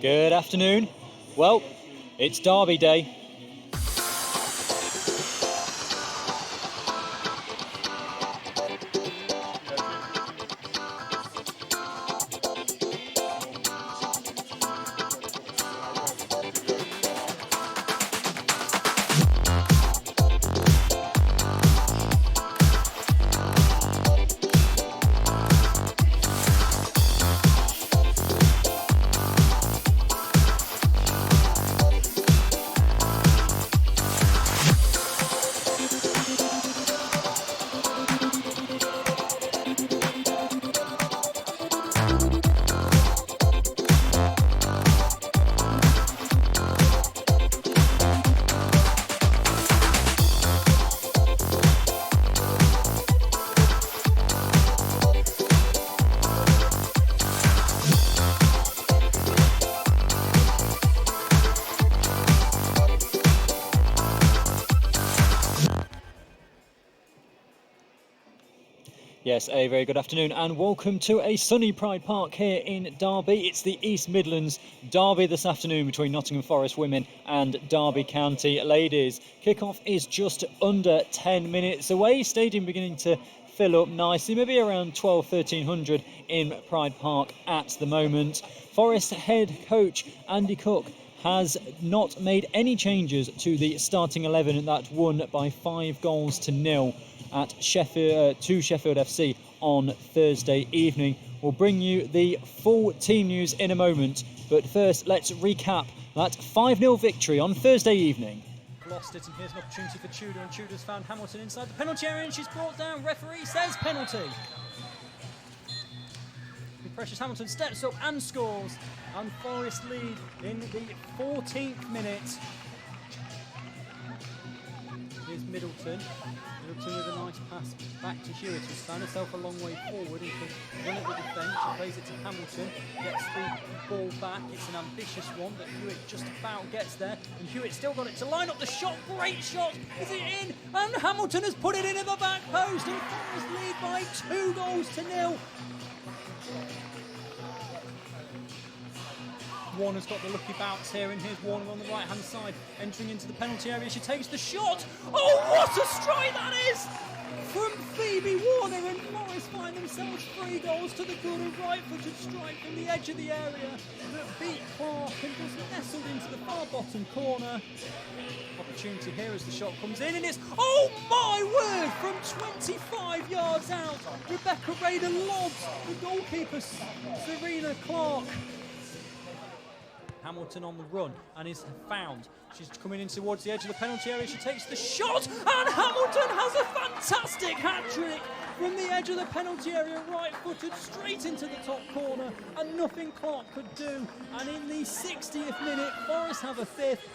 Good afternoon. Well, it's Derby Day. Yes, a very good afternoon and welcome to a sunny Pride Park here in Derby. It's the East Midlands Derby this afternoon between Nottingham Forest women and Derby County ladies. Kick-off is just under 10 minutes away. Stadium beginning to fill up nicely, maybe around 1300 in Pride Park at the moment. Forest head coach Andy Cook has not made any changes to the starting 11 that won by 5-0 at Sheffield FC on Thursday evening. We'll bring you the full team news in a moment, but first let's recap that 5-0 victory on Thursday evening. Lost it, and here's an opportunity for Tudor, and Tudor's found Hamilton inside the penalty area and she's brought down. Referee says penalty. Precious Hamilton steps up and scores, and Forest lead in the 14th minute. Here's Middleton with a nice pass back to Hewitt, who's found herself a long way forward and can run at the defence. She plays it to Hamilton, gets the ball back. It's an ambitious one, but Hewitt just about gets there, and Hewitt still got it to line up the shot. Great shot, is it in? And Hamilton has put it in at the back post, and Forest lead by 2-0. Warner's got the lucky bounce here, and here's Warner on the right hand side entering into the penalty area. She takes the shot. Oh, what a strike that is from Phoebe Warner, and Forest find themselves 3 goals to the good. A right footed strike from the edge of the area that beat Clark and just nestled into the far bottom corner. Opportunity here as the shot comes in, and it's, oh my word, from 25 yards out. Rebecca Raider lobs the goalkeeper Serena Clark. Hamilton on the run and is found. She's coming in towards the edge of the penalty area. She takes the shot, and Hamilton has a fantastic hat-trick from the edge of the penalty area, right-footed straight into the top corner, and nothing Clark could do. And in the 60th minute, Forest have a fifth.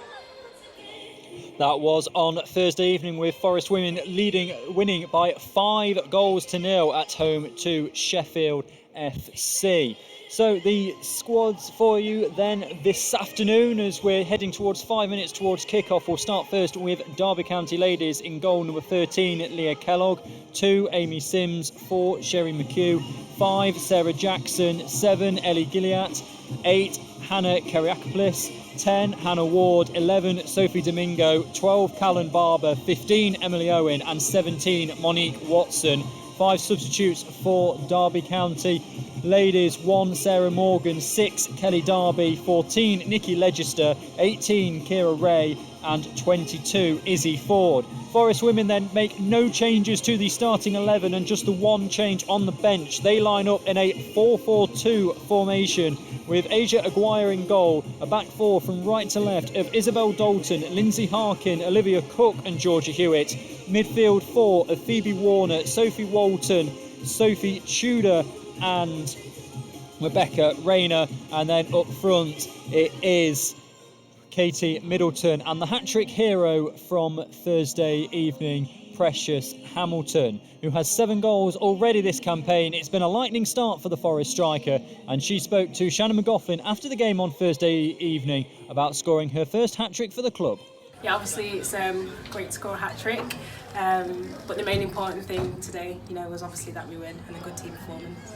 That was on Thursday evening, with Forest women winning by 5-0 at home to Sheffield FC. So the squads for you then this afternoon, as we're heading towards 5 minutes towards kick-off. We'll start first with Derby County ladies. In goal, number 13, Leah Kellogg. 2, Amy Sims. 4, Sherry McHugh. 5, Sarah Jackson. 7, Ellie Gilliatt. 8, Hannah Kyriakopoulos. 10, Hannah Ward. 11, Sophie Domingo. 12, Callan Barber. 15, Emily Owen. And 17, Monique Watson. 5 substitutes for Derby County ladies: 1, Sarah Morgan. 6, Kelly Darby. 14, Nikki Legister. 18, Kira Ray. And 22, Izzy Ford. Forest women then make no changes to the starting 11 and just the one change on the bench. They line up in a 4-4-2 formation with Asia Aguirre in goal, a back four from right to left of Isabel Dalton, Lindsay Harkin, Olivia Cook and Georgia Hewitt. Midfield 4 of Phoebe Warner, Sophie Walton, Sophie Tudor and Rebecca Rayner. And then up front it is Katie Middleton, and the hat-trick hero from Thursday evening, Precious Hamilton, who has 7 goals already this campaign. It's been a lightning start for the Forest striker, and she spoke to Shannon McGoffin after the game on Thursday evening about scoring her first hat-trick for the club. Yeah, obviously it's great to score a hat-trick, but the main important thing today, was obviously that we win and a good team performance.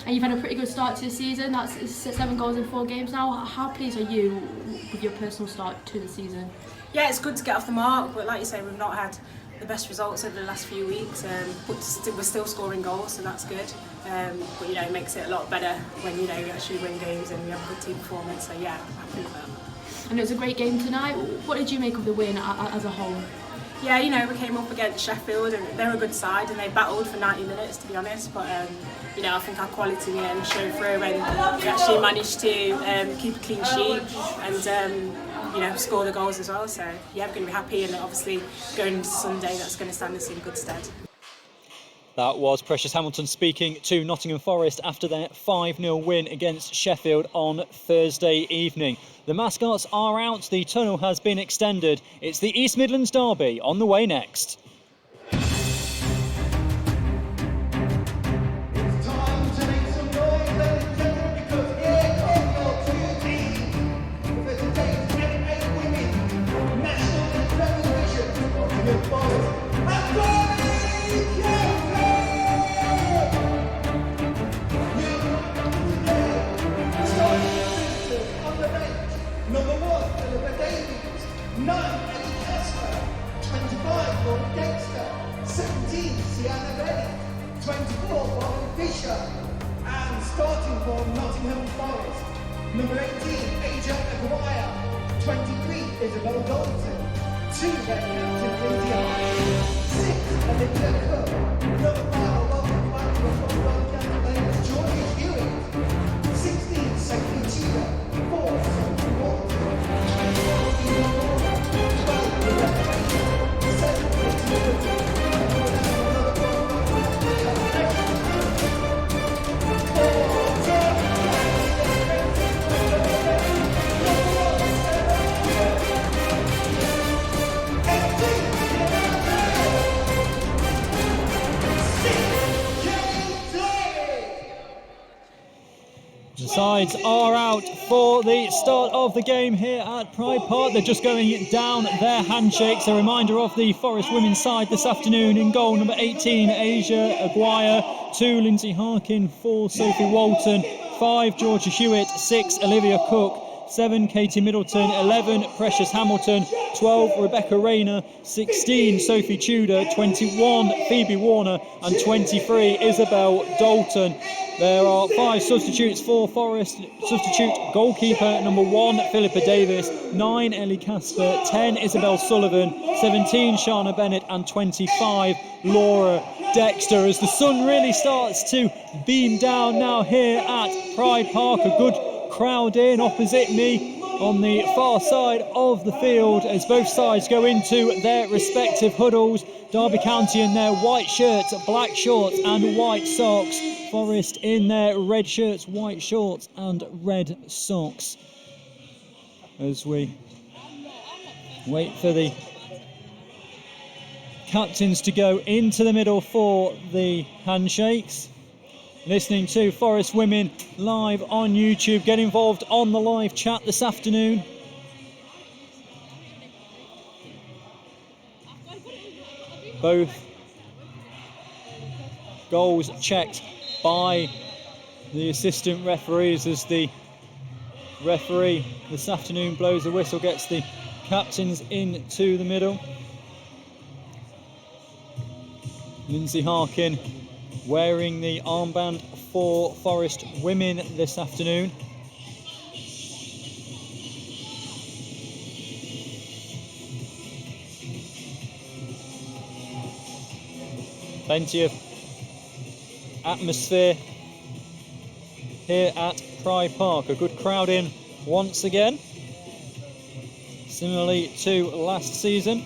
And you've had a pretty good start to the season. That's 7 goals in 4 games now. How pleased are you with your personal start to the season? Yeah, it's good to get off the mark, but like you say, we've not had the best results over the last few weeks, but we're still scoring goals, so that's good. But it makes it a lot better when you actually win games and we have a good team performance. So yeah, I'm happy with that. And it was a great game tonight. What did you make of the win as a whole? Yeah, we came up against Sheffield and they're a good side and they battled for 90 minutes, to be honest. But I think our quality in the end showed through, and we actually managed to keep a clean sheet and score the goals as well. So yeah, we're going to be happy, and obviously going into Sunday, that's going to stand us in good stead. That was Precious Hamilton speaking to Nottingham Forest after their 5-0 win against Sheffield on Thursday evening. The mascots are out, the tunnel has been extended. It's the East Midlands Derby on the way next. And starting for Nottingham Forest, number 18, Asia Aguirre, 23, Isabel Dalton, 2, their captain, Lindsay Hart, 6, Olivia Cook, number 5, welcome back to the front row, players, Georgia Hewitt, 16, Sophie Tudor, 4, Sophie Walton, 12, Rebecca Baker, 7, Victoria, The sides are out for the start of the game here at Pride Park. They're just going down their handshakes. A reminder of the Forest women's side this afternoon. In goal, number 18, Asia Aguirre, 2, Lindsay Harkin, 4, Sophie Walton, 5, Georgia Hewitt, 6, Olivia Cook, 7, Katie Middleton, 11, Precious Hamilton, 12, Rebecca Rayner, 16, Sophie Tudor, 21, Phoebe Warner, and 23, Isabel Dalton. There are 5 substitutes for Forest. Substitute goalkeeper number 1, Philippa Davis, 9, Ellie Casper, 10, Isabel Sullivan, 17, Shana Bennett, and 25, Laura Dexter. As the sun really starts to beam down now here at Pride Park, a good crowd in opposite me on the far side of the field as both sides go into their respective huddles. Derby County in their white shirts, black shorts and white socks. Forest in their red shirts, white shorts and red socks. As we wait for the captains to go into the middle for the handshakes. Listening to Forest Women live on YouTube. Get involved on the live chat this afternoon. Both goals checked by the assistant referees as the referee this afternoon blows the whistle, gets the captains into the middle. Lindsay Harkin wearing the armband for Forest Women this afternoon. Plenty of atmosphere here at Pride Park. A good crowd in once again, similarly to last season.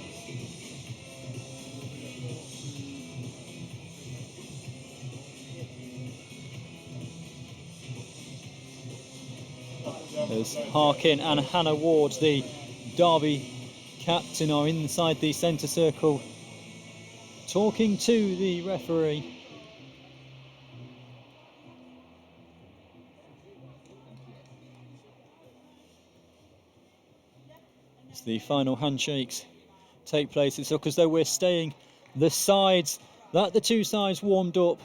As Harkin and Hannah Ward, the Derby captain, are inside the centre circle talking to the referee. As the final handshakes take place, it's look as though we're staying the sides that the two sides warmed up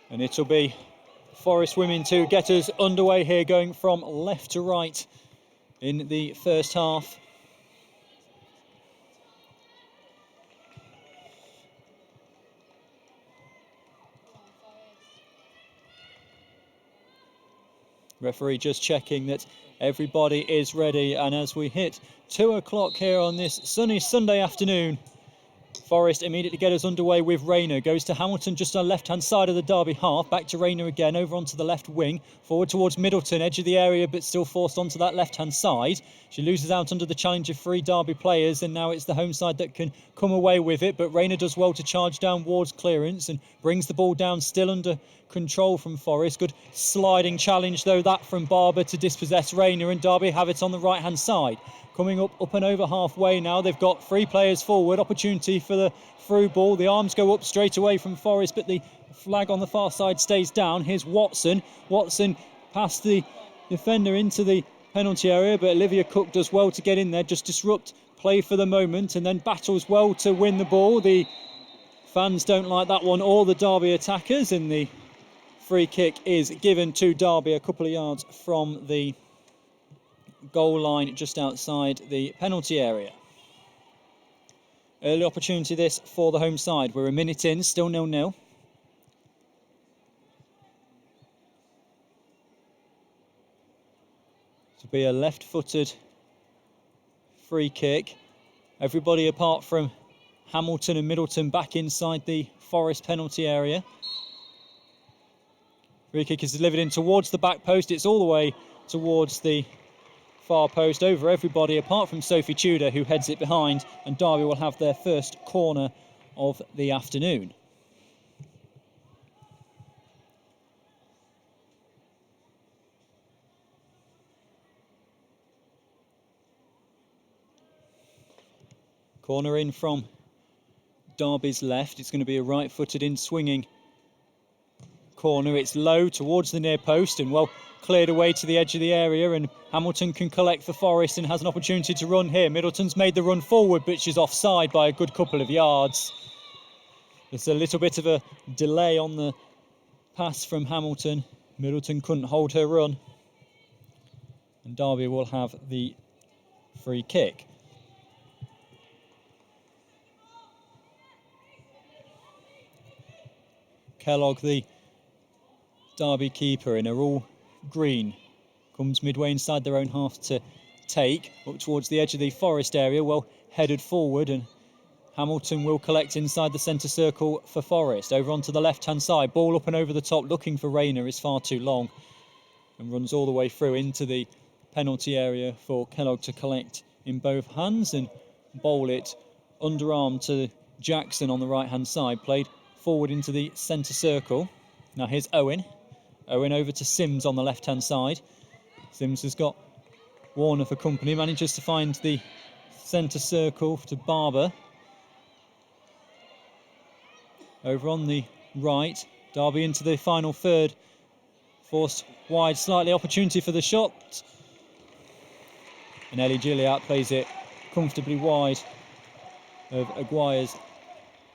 And it'll be Forest women to get us underway here, going from left to right in the first half. Referee just checking that everybody is ready, and as we hit 2 o'clock here on this sunny Sunday afternoon, Forest immediately get us underway with Rayner. Goes to Hamilton just on the left-hand side of the Derby half. Back to Rayner again, over onto the left wing. Forward towards Middleton, edge of the area, but still forced onto that left-hand side. She loses out under the challenge of 3 Derby players, and now it's the home side that can come away with it. But Rayner does well to charge down Ward's clearance and brings the ball down, still under control from Forest. Good sliding challenge, though, that from Barber to dispossess Rayner, and Derby have it on the right-hand side. Coming up and over halfway now. They've got 3 players forward. Opportunity for the through ball. The arms go up straight away from Forest, but the flag on the far side stays down. Here's Watson. Watson past the defender into the penalty area, but Olivia Cook does well to get in there, just disrupt play for the moment, and then battles well to win the ball. The fans don't like that one, or the Derby attackers, and the free kick is given to Derby a couple of yards from the goal line, just outside the penalty area. Early opportunity this for the home side. We're a minute in, still 0-0. To be a left-footed free kick. Everybody apart from Hamilton and Middleton back inside the Forest penalty area. Free kick is delivered in towards the back post. It's all the way towards the far post, over everybody apart from Sophie Tudor, who heads it behind, and Derby will have their first corner of the afternoon. Corner in from Derby's left. It's going to be a right-footed in swinging corner. It's low towards the near post and well cleared away to the edge of the area, and Hamilton can collect for Forest and has an opportunity to run here. Middleton's made the run forward, but she's offside by a good couple of yards. There's a little bit of a delay on the pass from Hamilton. Middleton couldn't hold her run, and Derby will have the free kick. Kellogg, the Derby keeper, in a all green, comes midway inside their own half to take up towards the edge of the Forest area, well headed forward, and Hamilton will collect inside the centre circle for Forest. Over onto the left hand side, ball up and over the top, looking for Rayner, is far too long and runs all the way through into the penalty area for Kellogg to collect in both hands and bowl it underarm to Jackson on the right hand side, played forward into the centre circle. Now here's Owen. Owen over to Sims on the left-hand side. Sims has got Warner for company, manages to find the centre circle to Barber. Over on the right, Derby into the final third. Forced wide slightly, opportunity for the shot. And Ellie Gilliatt plays it comfortably wide of Aguirre's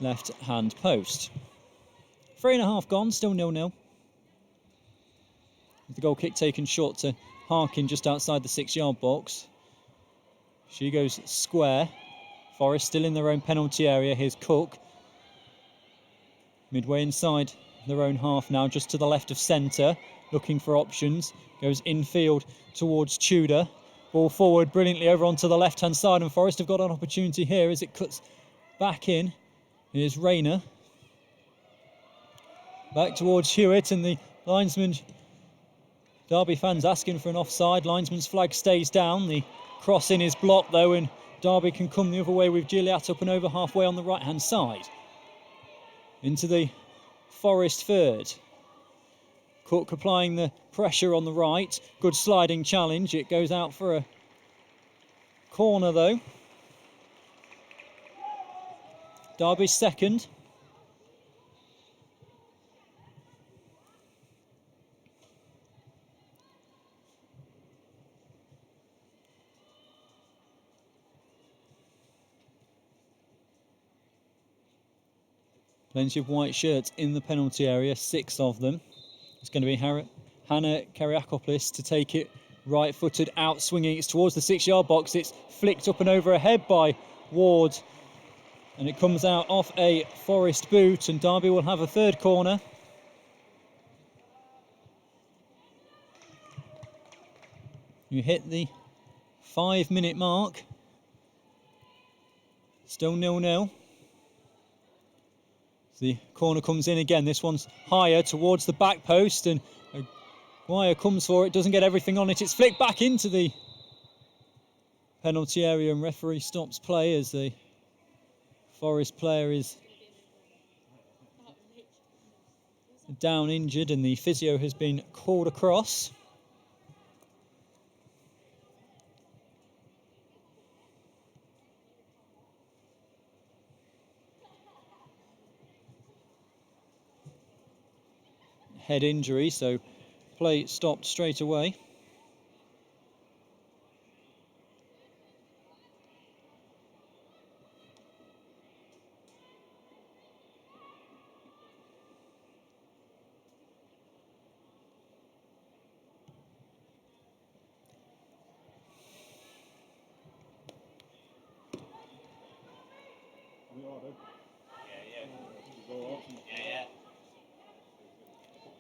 left-hand post. 3.5 gone, still 0-0. The goal kick taken short to Harkin just outside the 6-yard box. She goes square. Forest still in their own penalty area. Here's Cook. Midway inside their own half now, just to the left of centre, looking for options. Goes infield towards Tudor. Ball forward brilliantly over onto the left-hand side, and Forest have got an opportunity here as it cuts back in. Here's Rayner. Back towards Hewitt, and the linesman, Derby fans asking for an offside. Linesman's flag stays down. The cross in is blocked though, and Derby can come the other way with Gilliatt up and over halfway on the right hand side. Into the Forest third. Cook applying the pressure on the right. Good sliding challenge. It goes out for a corner though. Derby's second. Plenty of white shirts in the penalty area, 6 of them. It's going to be Hannah Kyriakopoulos to take it right-footed, out swinging. It's towards the 6-yard box. It's flicked up and over ahead by Ward. And it comes out off a Forest boot, and Derby will have a third corner. You hit the 5-minute mark. Still 0-0. The corner comes in again. This one's higher towards the back post, and Aguirre comes for it, doesn't get everything on it. It's flicked back into the penalty area, and referee stops play as the Forest player is down injured, and the physio has been called across. Head injury, so play stopped straight away.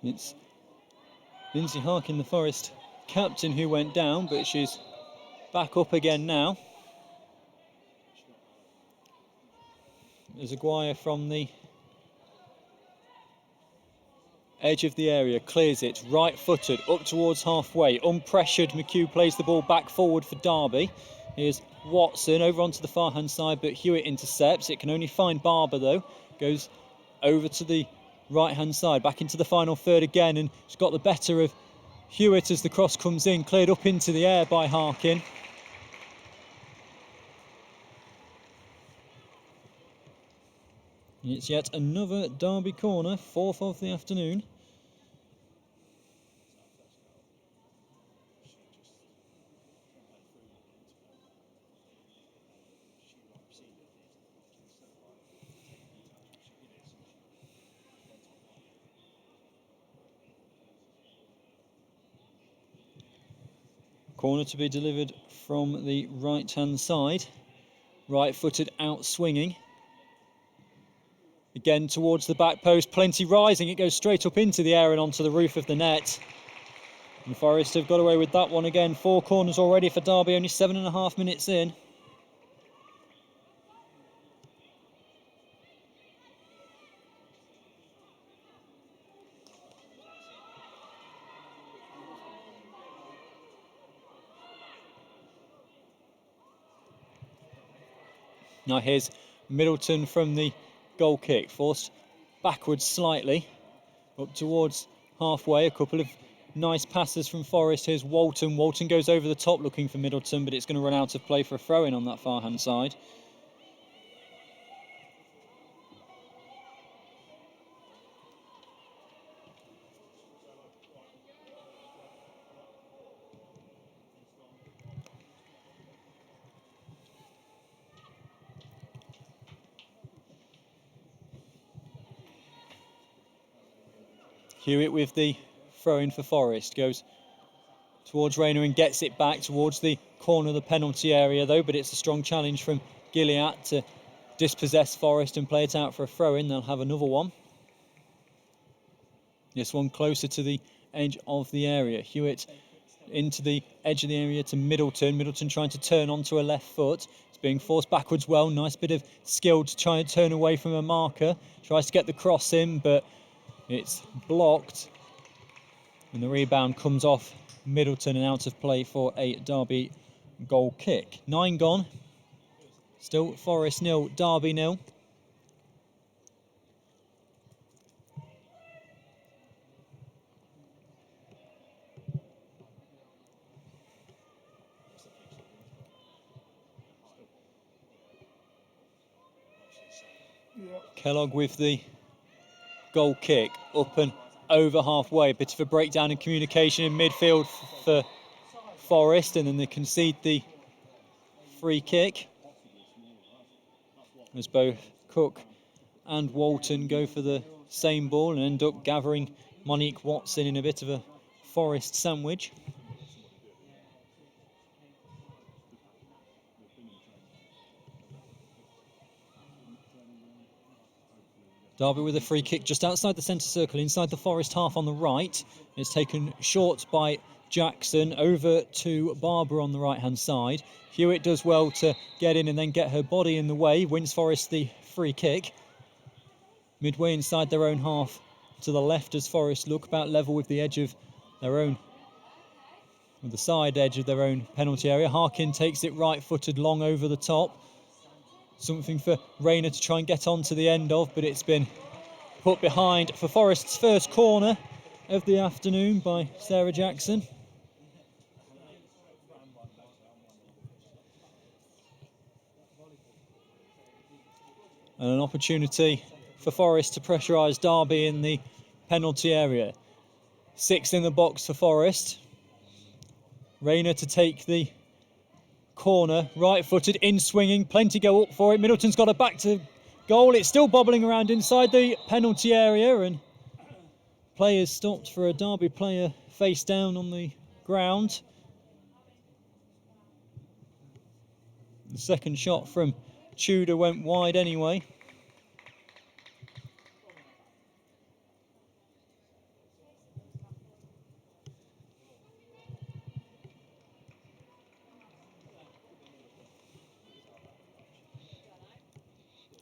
It's Lindsay Harkin, the Forest captain, who went down, but she's back up again now. There's Aguirre from the edge of the area, clears it, right-footed, up towards halfway. Unpressured, McHugh plays the ball back forward for Derby. Here's Watson over onto the far-hand side, but Hewitt intercepts. It can only find Barber, though. Goes over to the right-hand side, back into the final third again, and she's got the better of Hewitt as the cross comes in, cleared up into the air by Harkin. And it's yet another Derby corner, 4th of the afternoon. Corner to be delivered from the right-hand side. Right-footed out swinging. Again towards the back post, plenty rising. It goes straight up into the air and onto the roof of the net. And Forest have got away with that one again. 4 corners already for Derby, only 7.5 minutes in. Now here's Middleton from the goal kick, forced backwards slightly, up towards halfway. A couple of nice passes from Forest. Here's Walton. Walton goes over the top looking for Middleton, but it's going to run out of play for a throw-in on that far-hand side. Hewitt with the throw-in for Forest, goes towards Rayner and gets it back towards the corner of the penalty area though, but it's a strong challenge from Gilliatt to dispossess Forest and play it out for a throw-in. They'll have another one. This one closer to the edge of the area. Hewitt into the edge of the area to Middleton. Middleton trying to turn onto a left foot. It's being forced backwards well. Nice bit of skill to try and turn away from a marker. Tries to get the cross in, but it's blocked, and the rebound comes off Middleton and out of play for a Derby goal kick. 9 gone. Still Forest 0, Derby 0. Kellogg with the goal kick, up and over halfway. A bit of a breakdown in communication in midfield for Forest, and then they concede the free kick as both Cook and Walton go for the same ball and end up gathering Monique Watson in a bit of a Forest sandwich. Derby with a free kick just outside the centre circle, inside the Forest half on the right. It's taken short by Jackson over to Barber on the right-hand side. Hewitt does well to get in and then get her body in the way. Wins Forest the free kick. Midway inside their own half to the left as Forest look about level with the edge of their own, with the side edge of their own penalty area. Harkin takes it right-footed long over the top. Something for Rayner to try and get on to the end of, but it's been put behind for Forest's first corner of the afternoon by Sarah Jackson. And an opportunity for Forest to pressurise Derby in the penalty area. 6 in the box for Forest. Rayner to take the corner, right-footed, in-swinging, plenty go up for it. Middleton's got a back to goal. It's still bobbling around inside the penalty area, and players stopped for a Derby player face down on the ground. The second shot from Tudor went wide anyway.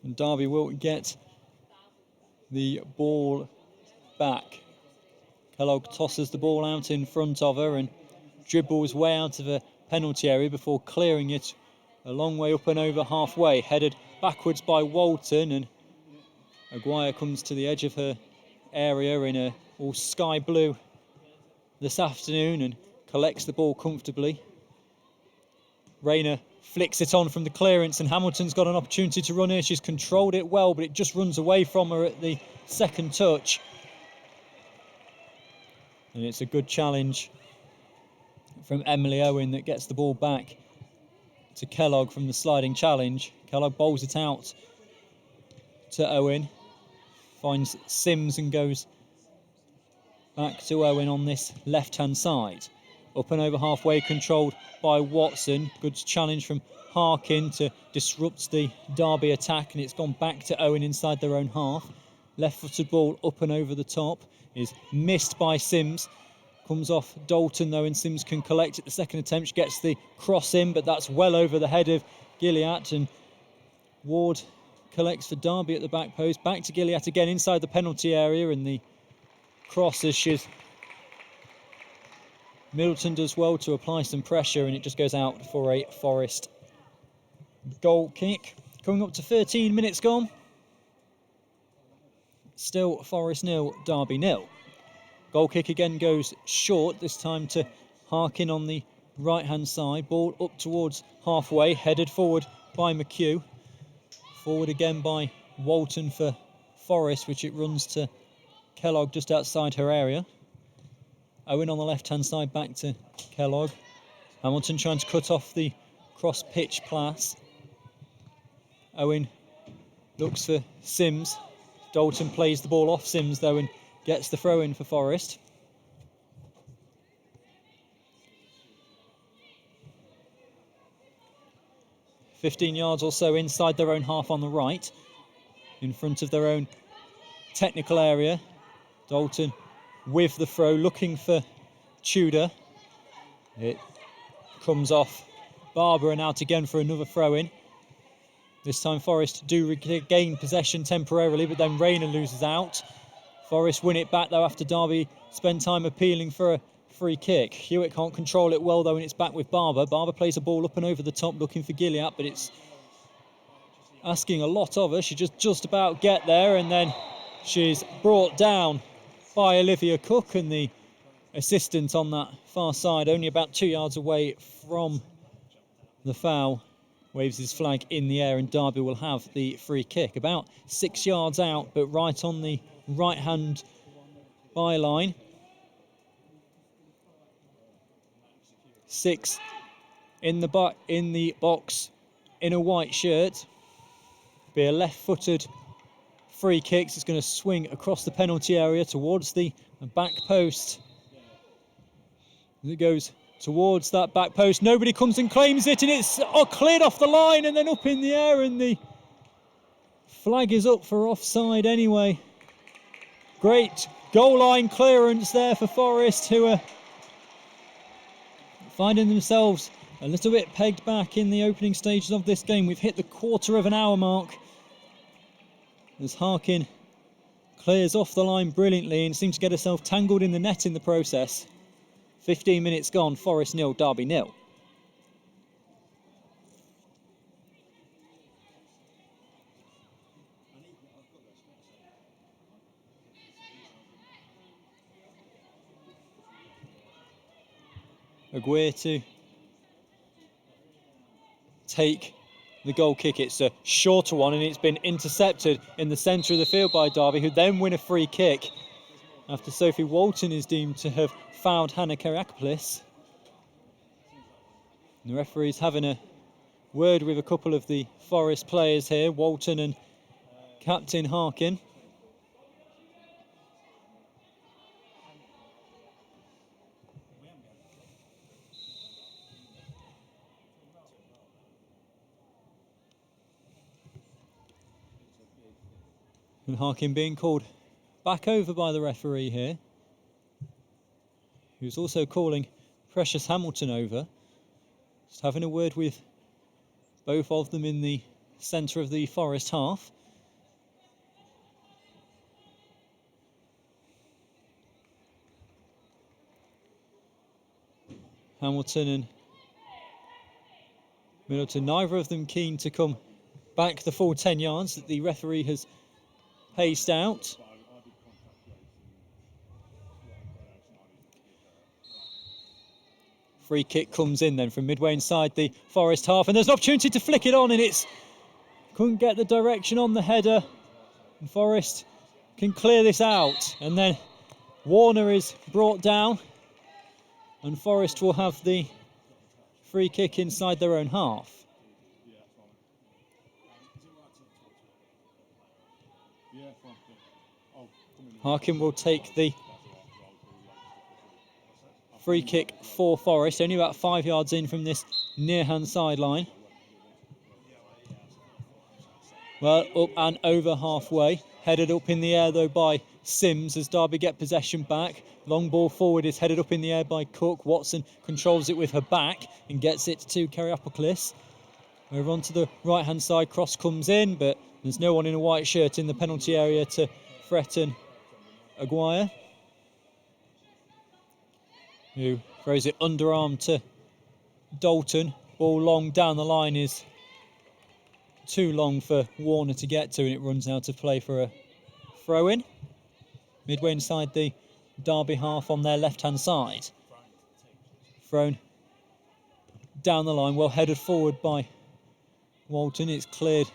And Derby will get the ball back. Kellogg tosses the ball out in front of her and dribbles way out of a penalty area before clearing it a long way up and over halfway. Headed backwards by Walton, and Aguirre comes to the edge of her area in a all sky blue this afternoon and collects the ball comfortably. Rayner flicks it on from the clearance, and Hamilton's got an opportunity to run here. She's controlled it well, but it just runs away from her at the second touch. And it's a good challenge from Emily Owen that gets the ball back to Kellogg from the sliding challenge. Kellogg bowls it out to Owen, finds Sims and goes back to Owen on this left-hand side. Up and over halfway, controlled by Watson. Good challenge from Harkin to disrupt the Derby attack, and it's gone back to Owen inside their own half. Left-footed ball up and over the top is missed by Sims. Comes off Dalton though, and Sims can collect it. The second attempt, she gets the cross in, but that's well over the head of Gilliatt, and Ward collects for Derby at the back post. Back to Gilliatt again inside the penalty area, and the cross as she's... Middleton does well to apply some pressure, and it just goes out for a Forest goal kick. Coming up to 13 minutes gone. Still Forest 0, Derby 0. Goal kick again goes short, this time to Harkin on the right-hand side. Ball up towards halfway, headed forward by McHugh. Forward again by Walton for Forest, which it runs to Kellogg just outside her area. Owen on the left-hand side, back to Kellogg. Hamilton trying to cut off the cross-pitch pass. Owen looks for Sims. Dalton plays the ball off Sims, though, and gets the throw-in for Forest. "15 yards or so inside their own half on the right, in front of their own technical area. Dalton with the throw, looking for Tudor. It comes off Barber and out again for another throw-in. This time Forest do regain possession temporarily, but then Rayner loses out. Forest win it back though after Derby spend time appealing for a free kick. Hewitt can't control it well though, and it's back with Barber. Barber plays a ball up and over the top looking for Gilliatt, but it's asking a lot of her. She just about get there, and then she's brought down by Olivia Cook, and the assistant on that far side, only about 2 yards away from the foul, waves his flag in the air, and Derby will have the free kick. About 6 yards out, but right on the right-hand byline. 6 in the box in a white shirt. Be a left-footed free kicks. It's going to swing across the penalty area towards the back post. As it goes towards that back post, nobody comes and claims it, and it's cleared off the line and then up in the air, and the flag is up for offside anyway. Great goal line clearance there for Forest, who are finding themselves a little bit pegged back in the opening stages of this game. We've hit the quarter of an hour mark as Harkin clears off the line brilliantly and seems to get herself tangled in the net in the process. 15 minutes gone, Forest 0, Derby 0. Aguirre to take the goal kick. It's a shorter one and it's been intercepted in the centre of the field by Derby, who then win a free kick after Sophie Walton is deemed to have fouled Hannah Kyriakopoulos. The referee's having a word with a couple of the Forest players here, Walton and Captain Harkin. And Harkin being called back over by the referee here, who's also calling Precious Hamilton over. Just having a word with both of them in the centre of the Forest half. Hamilton and Middleton, neither of them keen to come back the full 10 yards that the referee has paced out. Free kick comes in then from midway inside the Forest half, and there's an opportunity to flick it on, and it's couldn't get the direction on the header. And Forest can clear this out, and then Warner is brought down, and Forest will have the free kick inside their own half. Harkin will take the free kick for Forest, only about 5 yards in from this near-hand sideline. Well, up and over halfway. Headed up in the air, though, by Sims as Derby get possession back. Long ball forward is headed up in the air by Cook. Watson controls it with her back and gets it to Kyriakopoulos. Over onto the right-hand side, cross comes in, but there's no one in a white shirt in the penalty area to threaten Aguirre, who throws it underarm to Dalton. Ball long down the line is too long for Warner to get to, and it runs out of play for a throw-in. Midway inside the Derby half on their left-hand side. Thrown down the line, well headed forward by Walton. It's cleared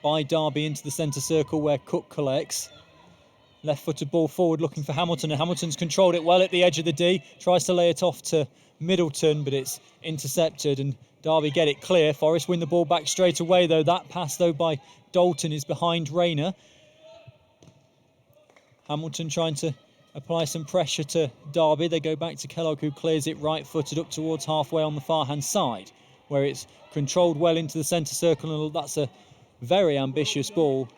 by Derby into the centre circle where Cook collects. Left-footed ball forward looking for Hamilton, and Hamilton's controlled it well at the edge of the D. Tries to lay it off to Middleton, but it's intercepted and Derby get it clear. Forest win the ball back straight away, though. That pass, though, by Dalton is behind Rayner. Hamilton trying to apply some pressure to Derby. They go back to Kellogg, who clears it right-footed up towards halfway on the far-hand side, where it's controlled well into the centre circle, and that's a very ambitious ball.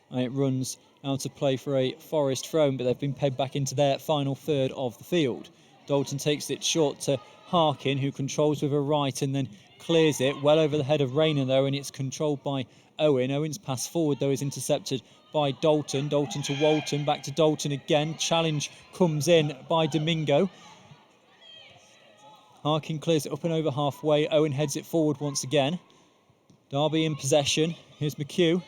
And it runs out of play for a Forest throw, but they've been pegged back into their final third of the field. Dalton takes it short to Harkin, who controls with her right and then clears it well over the head of Rayner, though, and it's controlled by Owen. Owen's pass forward, though, is intercepted by Dalton. Dalton to Walton, back to Dalton again. Challenge comes in by Domingo. Harkin clears it up and over halfway. Owen heads it forward once again. Derby in possession. Here's McHugh.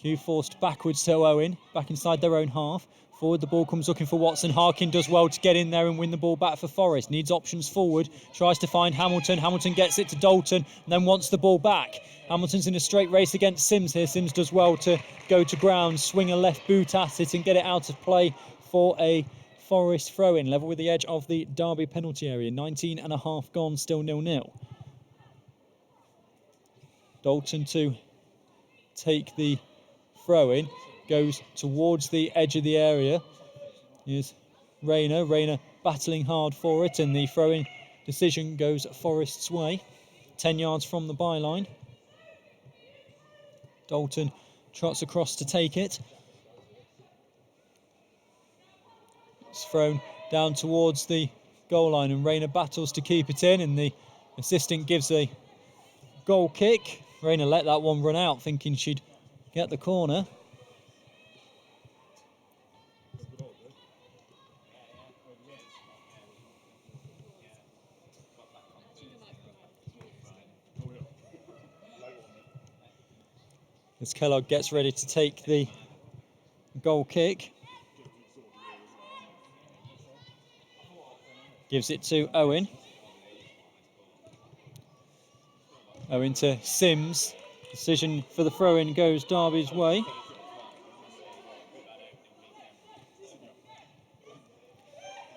McHugh forced backwards to Owen, back inside their own half. Forward the ball comes looking for Watson. Harkin does well to get in there and win the ball back for Forest. Needs options forward, tries to find Hamilton. Hamilton gets it to Dalton and then wants the ball back. Hamilton's in a straight race against Sims here. Sims does well to go to ground, swing a left boot at it and get it out of play for a Forest throw-in. Level with the edge of the Derby penalty area. 19 and a half gone, still 0-0. Dalton to take the throw in. Goes towards the edge of the area. Here's Rayner. Rayner battling hard for it, and the throw-in decision goes Forest's way. 10 yards from the byline. Dalton trots across to take it. It's thrown down towards the goal line, and Rayner battles to keep it in, and the assistant gives a goal kick. Rayner let that one run out, thinking she'd get the corner. As Kellogg gets ready to take the goal kick. Gives it to Owen. Owen to Sims. Decision for the throw-in goes Derby's way.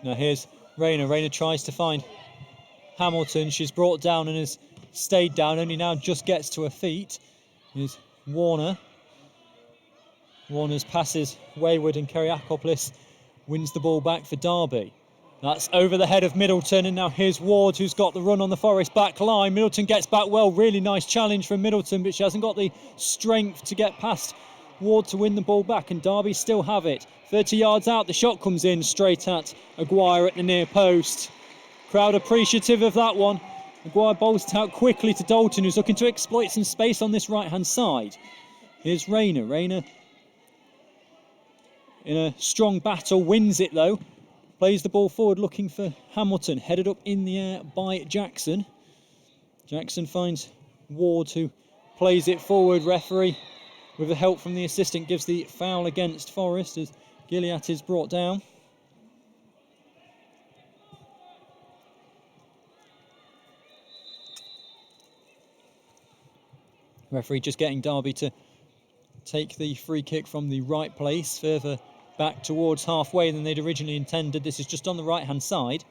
Now here's Rayner. Rayner tries to find Hamilton. She's brought down and has stayed down. Only now just gets to her feet. Here's Warner. Warner's passes wayward, and Kyriakopoulos wins the ball back for Derby. That's over the head of Middleton, and now here's Ward, who's got the run on the Forest back line. Middleton gets back well. Really nice challenge from Middleton, but she hasn't got the strength to get past Ward to win the ball back, and Derby still have it. 30 yards out, the shot comes in straight at Aguirre at the near post. Crowd appreciative of that one. Aguirre bowls it out quickly to Dalton, who's looking to exploit some space on this right-hand side. Here's Rayner. Rayner in a strong battle, wins it though. Plays the ball forward looking for Hamilton, headed up in the air by Jackson. Jackson finds Ward, who plays it forward. Referee, with the help from the assistant, gives the foul against Forest as Gilliatt is brought down. Referee just getting Derby to take the free kick from the right place, further back towards halfway than they'd originally intended. This is just on the right-hand side.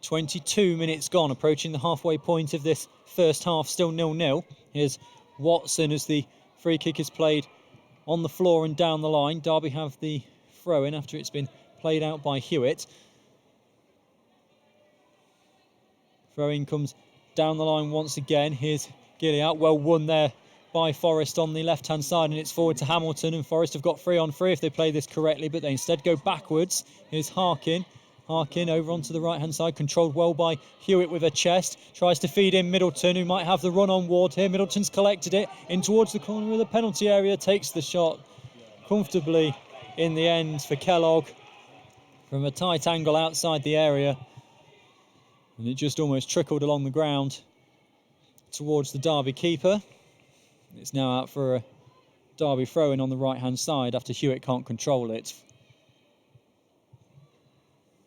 22 minutes gone, approaching the halfway point of this first half, still 0-0. Here's Watson as the free kick is played on the floor and down the line. Derby have the throw-in after it's been played out by Hewitt. Throw-in comes down the line once again. Here's Gilliatt, well won there by Forest on the left-hand side, and it's forward to Hamilton, and Forest have got 3-on-3 if they play this correctly, but they instead go backwards. Here's Harkin. Harkin over onto the right-hand side, controlled well by Hewitt with her chest. Tries to feed in Middleton, who might have the run on Ward here. Middleton's collected it in towards the corner of the penalty area, takes the shot comfortably in the end for Kellogg from a tight angle outside the area. And it just almost trickled along the ground towards the Derby keeper. It's now out for a Derby throw-in on the right-hand side after Hewitt can't control it.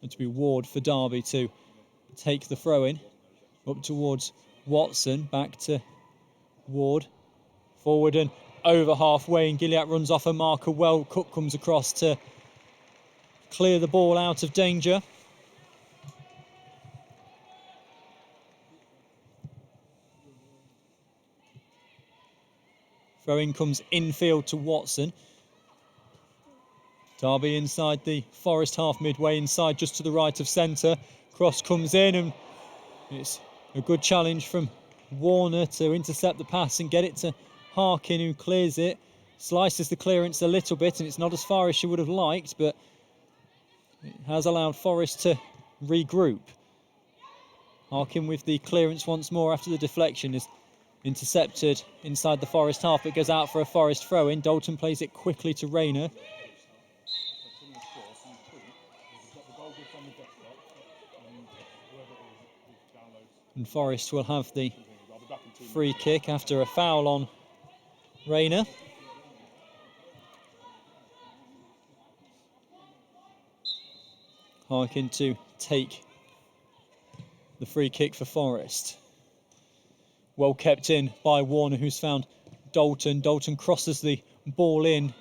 And to be Ward for Derby to take the throw-in. Up towards Watson, back to Ward. Forward and over halfway, and Gilliatt runs off a marker well. Cook comes across to clear the ball out of danger. Throw-in comes infield to Watson. Derby inside the Forest half, midway inside, just to the right of centre. Cross comes in, and it's a good challenge from Warner to intercept the pass and get it to Harkin, who clears it. Slices the clearance a little bit, and it's not as far as she would have liked, but it has allowed Forest to regroup. Harkin with the clearance once more after the deflection is intercepted inside the Forest half. It goes out for a Forest throw-in. Dalton plays it quickly to Rayner. And Forest will have the free kick after a foul on Rayner. Harkin to take the free kick for Forest. Well kept in by Warner, who's found Dalton. Dalton crosses the ball in,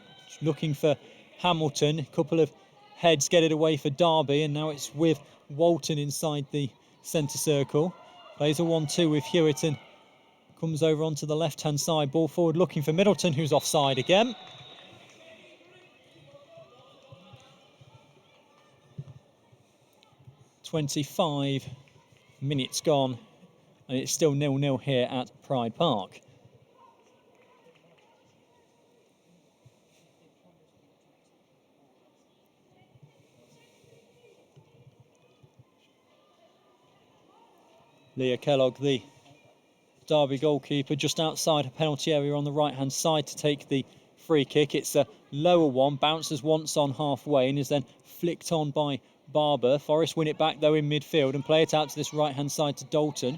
looking for Hamilton. A couple of heads get it away for Derby, and now it's with Walton inside the centre circle. Plays a 1-2 with Hewitt and comes over onto the left-hand side. Ball forward looking for Middleton, who's offside again. "25 minutes gone, and it's still 0-0 here at Pride Park. Leah Kellogg, the Derby goalkeeper, just outside her penalty area on the right-hand side to take the free kick. It's a lower one, bounces once on halfway and is then flicked on by Barber. Forest win it back though in midfield and play it out to this right-hand side to Dalton.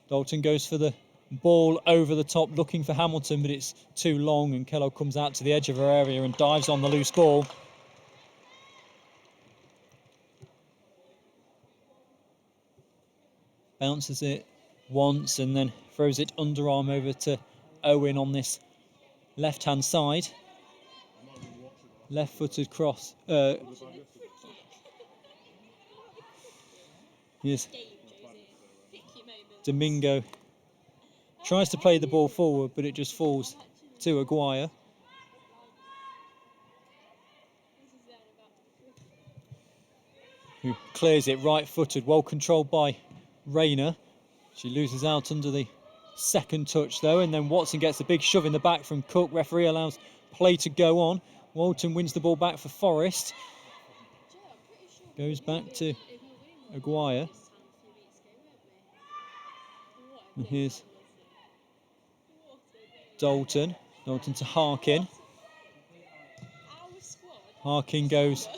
Dalton goes for the ball over the top looking for Hamilton, but it's too long and Kellogg comes out to the edge of her area and dives on the loose ball. Bounces it once and then throws it underarm over to Owen on this left-hand side. Left-footed cross. Yes. Domingo tries to play the ball forward, but it just falls to Aguirre. Who clears it right-footed, well controlled by Rayner. She loses out under the second touch though, and then Watson gets a big shove in the back from Cook. Referee allows play to go on. Walton wins the ball back for Forest. Goes back to Aguirre. And here's Dalton. Dalton to Harkin. Harkin goes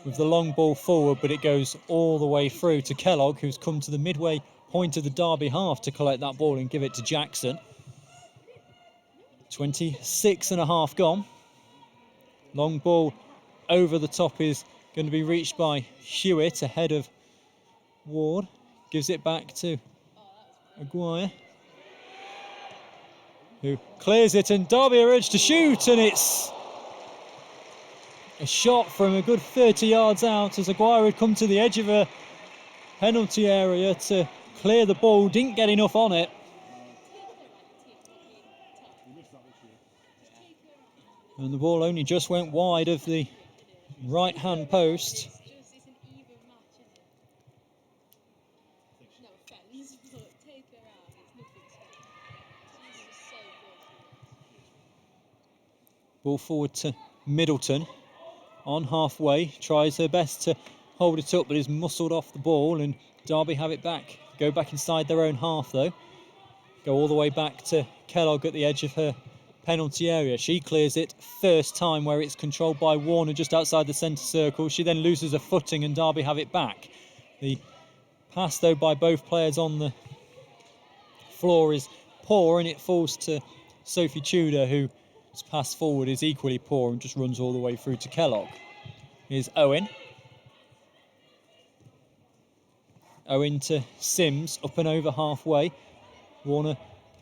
with the long ball forward, but it goes all the way through to Kellogg, who's come to the midway point of the Derby half to collect that ball and give it to Jackson. 26 and a half gone. Long ball over the top is going to be reached by Hewitt ahead of Ward. Gives it back to Aguirre, who clears it, and Derby are urged to shoot, and it's a shot from a good 30 yards out as Aguirre had come to the edge of a penalty area to clear the ball, didn't get enough on it. And the ball only just went wide of the right-hand post. Ball forward to Middleton. On halfway, tries her best to hold it up, but is muscled off the ball, and Derby have it back. Go back inside their own half though. Go all the way back to Kellogg at the edge of her penalty area. She clears it first time where it's controlled by Warner just outside the centre circle. She then loses her footing and Derby have it back. The pass though by both players on the floor is poor, and it falls to Sophie Tudor, who pass forward is equally poor and just runs all the way through to Kellogg. Here's Owen. Owen to Sims, up and over halfway. Warner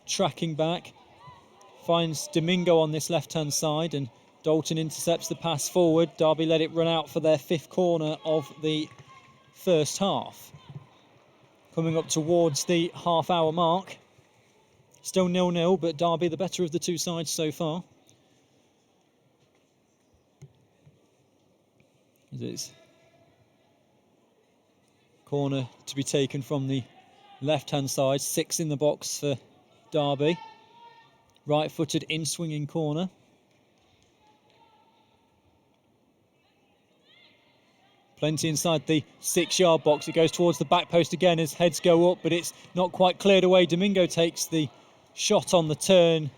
tracking back. Finds Domingo on this left-hand side, and Dalton intercepts the pass forward. Derby let it run out for their fifth corner of the first half. Coming up towards the half-hour mark. Still 0-0, but Derby the better of the two sides so far. It's corner to be taken from the left-hand side. 6 in the box for Derby. Right-footed in-swinging corner. Plenty inside the 6-yard box. It goes towards the back post again as heads go up, but it's not quite cleared away. Domingo takes the shot on the turn,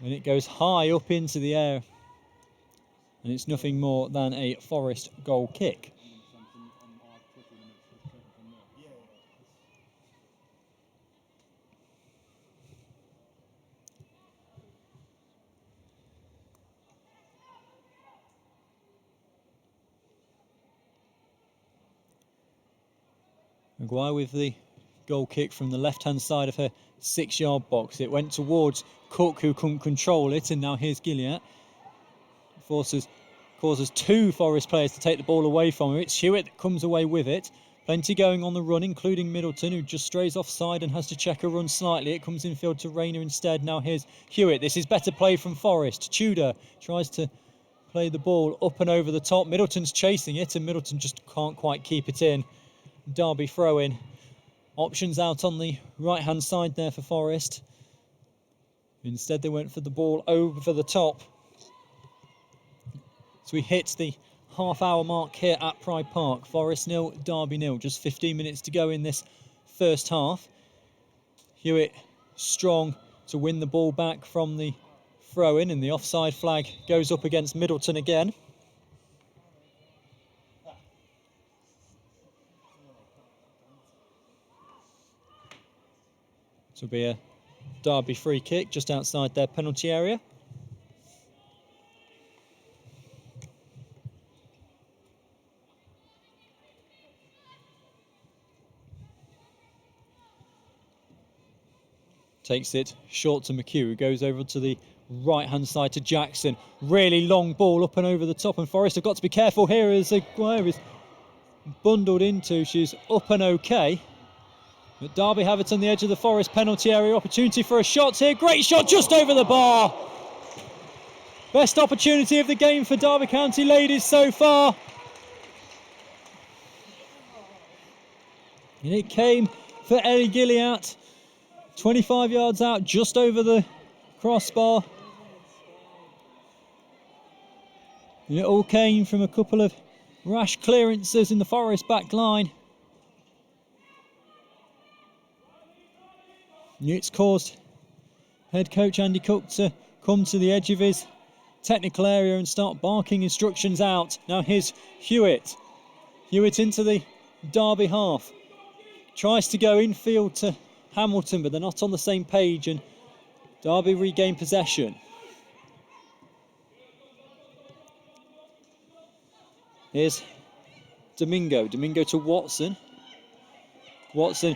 and it goes high up into the air. And it's nothing more than a Forest goal kick. Maguire with the goal kick from the left-hand side of her 6-yard box. It went towards Cook, who couldn't control it, and now here's Gilliatt. Causes 2 Forest players to take the ball away from her. It's Hewitt that comes away with it. Plenty going on the run, including Middleton, who just strays offside and has to check a run slightly. It comes infield to Rayner instead. Now here's Hewitt. This is better play from Forest. Tudor tries to play the ball up and over the top. Middleton's chasing it, and Middleton just can't quite keep it in. Derby throw in. Options out on the right-hand side there for Forest. Instead, they went for the ball over the top. So we hit the half-hour mark here at Pride Park. Forest 0, Derby 0. Just 15 minutes to go in this first half. Hewitt strong to win the ball back from the throw-in, and the offside flag goes up against Middleton again. This will be a Derby free kick just outside their penalty area. Takes it short to McHugh, who goes over to the right-hand side to Jackson. Really long ball up and over the top, and Forest have got to be careful here as Aguirre is bundled into. She's up and okay. But Derby have it on the edge of the Forest penalty area. Opportunity for a shot here. Great shot just over the bar. Best opportunity of the game for Derby County ladies so far. And it came for Ellie Gilliatt. 25 yards out, just over the crossbar. And it all came from a couple of rash clearances in the Forest back line. It's caused head coach Andy Cook to come to the edge of his technical area and start barking instructions out. Now here's Hewitt. Hewitt into the Derby half. Tries to go infield to Hamilton, but they're not on the same page, and Derby regain possession. Here's Domingo. Domingo to Watson. Watson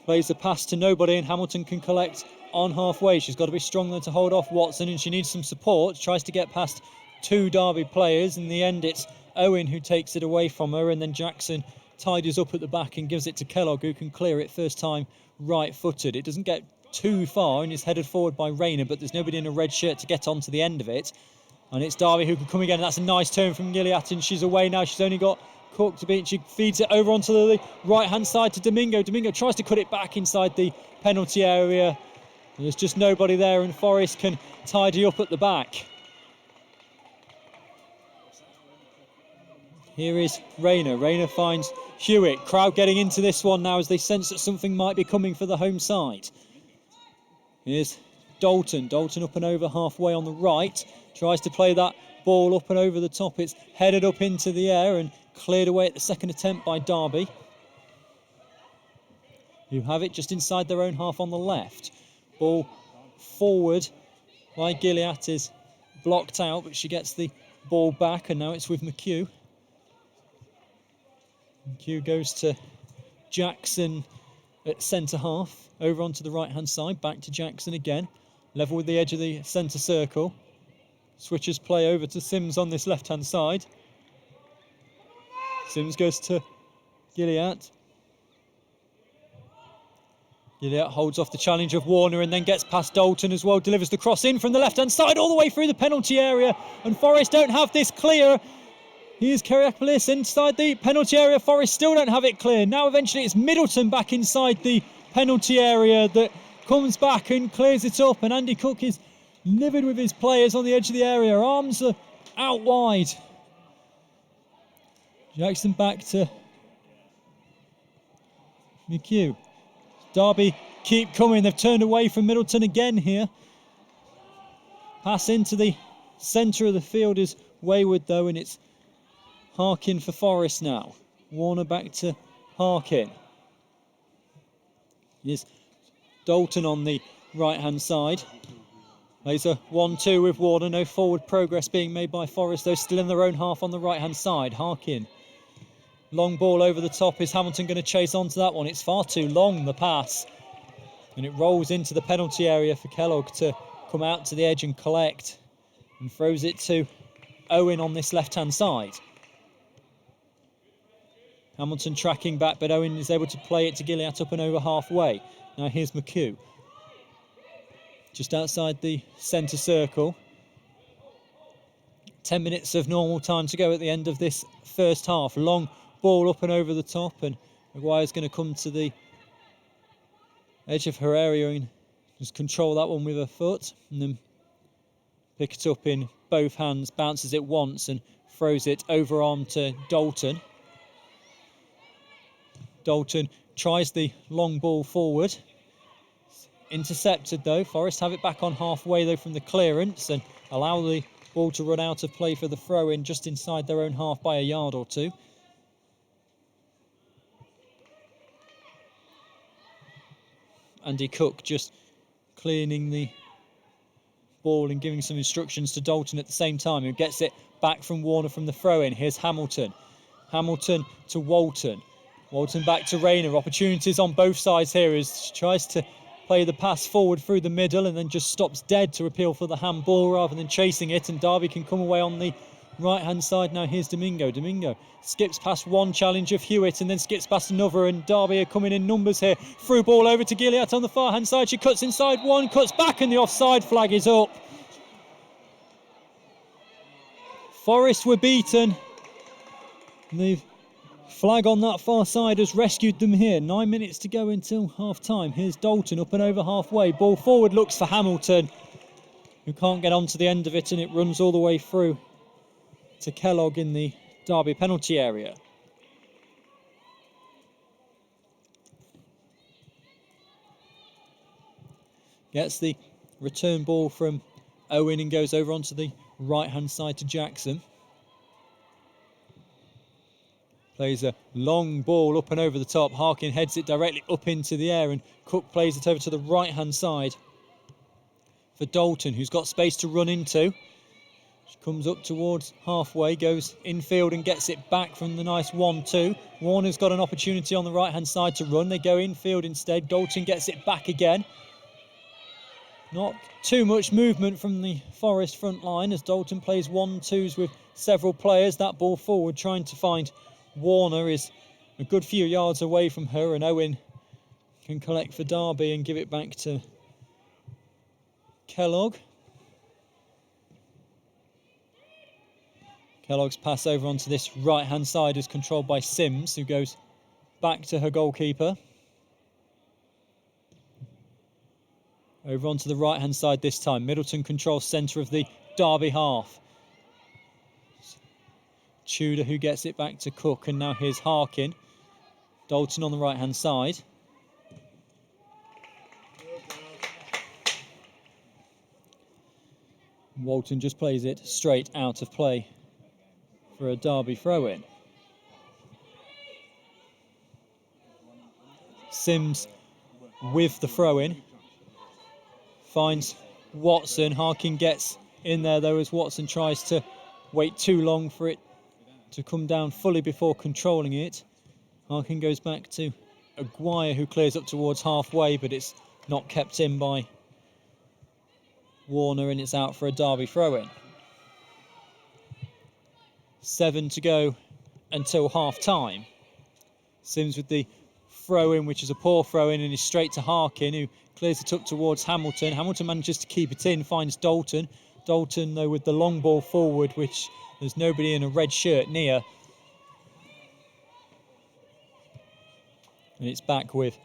plays the pass to nobody, and Hamilton can collect on halfway. She's got to be strong there to hold off Watson, and she needs some support. Tries to get past two Derby players. In the end, it's Owen who takes it away from her, and then Jackson tidies up at the back and gives it to Kellogg, who can clear it first time right-footed. It doesn't get too far and is headed forward by Rayner, but there's nobody in a red shirt to get onto the end of it. And it's Derby who can come again, and that's a nice turn from Gilliatt, and she's away now. She's only got Cook to beat. She feeds it over onto the right-hand side to Domingo. Domingo tries to cut it back inside the penalty area. And there's just nobody there, and Forest can tidy up at the back. Here is Rayner. Rayner finds Hewitt. Crowd getting into this one now as they sense that something might be coming for the home side. Here's Dalton. Dalton up and over halfway on the right. Tries to play that ball up and over the top. It's headed up into the air and cleared away at the second attempt by Derby, who have it just inside their own half on the left. Ball forward by Gilliatt is blocked out, but she gets the ball back, and now it's with McHugh. McHugh goes to Jackson at centre half, over onto the right-hand side, back to Jackson again, level with the edge of the centre circle. Switches play over to Sims on this left-hand side. Sims goes to Gilliatt. Gilliatt holds off the challenge of Warner and then gets past Dalton as well, delivers the cross in from the left-hand side all the way through the penalty area, and Forest don't have this clear. Here's Kyriakoulis inside the penalty area. Forest still don't have it clear. Now eventually it's Middleton back inside the penalty area that comes back and clears it up, and Andy Cook is livid with his players on the edge of the area. Arms are out wide. Jackson back to McHugh. Derby keep coming. They've turned away from Middleton again here. Pass into the centre of the field is wayward though, and it's Harkin for Forest now. Warner back to Harkin. Here's Dalton on the right-hand side. Plays a 1-2 with Warner. No forward progress being made by Forest, though still in their own half on the right-hand side. Harkin. Long ball over the top. Is Hamilton going to chase onto that one? It's far too long, the pass. And it rolls into the penalty area for Kellogg to come out to the edge and collect. And throws it to Owen on this left-hand side. Hamilton tracking back, but Owen is able to play it to Gilliatt up and over halfway. Now here's McHugh. Just outside the centre circle. 10 minutes of normal time to go at the end of this first half. Long ball up and over the top, and Maguire's going to come to the edge of her area and just control that one with her foot, and then pick it up in both hands, bounces it once and throws it over arm to Dalton. Dalton tries the long ball forward. Intercepted though. Forest have it back on halfway though from the clearance and allow the ball to run out of play for the throw-in just inside their own half by a yard or two. Andy Cook just cleaning the ball and giving some instructions to Dalton at the same time, who gets it back from Warner from the throw-in. Here's Hamilton. Hamilton to Walton. Walton back to Rayner. Opportunities on both sides here as she tries to play the pass forward through the middle and then just stops dead to appeal for the handball rather than chasing it, and Derby can come away on the right-hand side. Now here's Domingo. Domingo skips past one challenge of Hewitt and then skips past another, and Derby are coming in numbers here. Through ball over to Gilliatt on the far-hand side. She cuts inside one, cuts back, and the offside flag is up. Forest were beaten. The flag on that far side has rescued them here. 9 minutes to go until half-time. Here's Dalton up and over halfway. Ball forward looks for Hamilton, who can't get onto the end of it, and it runs all the way through to Kellogg in the Derby penalty area. Gets the return ball from Owen and goes over onto the right-hand side to Jackson. Plays a long ball up and over the top. Harkin heads it directly up into the air, and Cook plays it over to the right-hand side for Dalton, who's got space to run into. She comes up towards halfway, goes infield and gets it back from the nice 1-2. Warner's got an opportunity on the right-hand side to run. They go infield instead. Dalton gets it back again. Not too much movement from the Forest front line as Dalton plays 1-2s with several players. That ball forward trying to find Warner is a good few yards away from her, and Owen can collect for Derby and give it back to Kellogg. Kellogg's pass over onto this right-hand side is controlled by Sims, who goes back to her goalkeeper. Over onto the right-hand side this time. Middleton controls centre of the Derby half. Tudor who gets it back to Cook, and now here's Harkin. Dalton on the right-hand side. Walton just plays it straight out of play for a Derby throw-in. Sims with the throw-in. Finds Watson. Harkin gets in there though as Watson tries to wait too long for it to come down fully before controlling it. Harkin goes back to Aguirre, who clears up towards halfway, but it's not kept in by Warner, and it's out for a Derby throw-in. 7 to go until half-time. Sims with the throw-in, which is a poor throw-in, and is straight to Harkin, who clears it up towards Hamilton. Hamilton manages to keep it in, finds Dalton. Dalton, though, with the long ball forward, which there's nobody in a red shirt near. And it's back with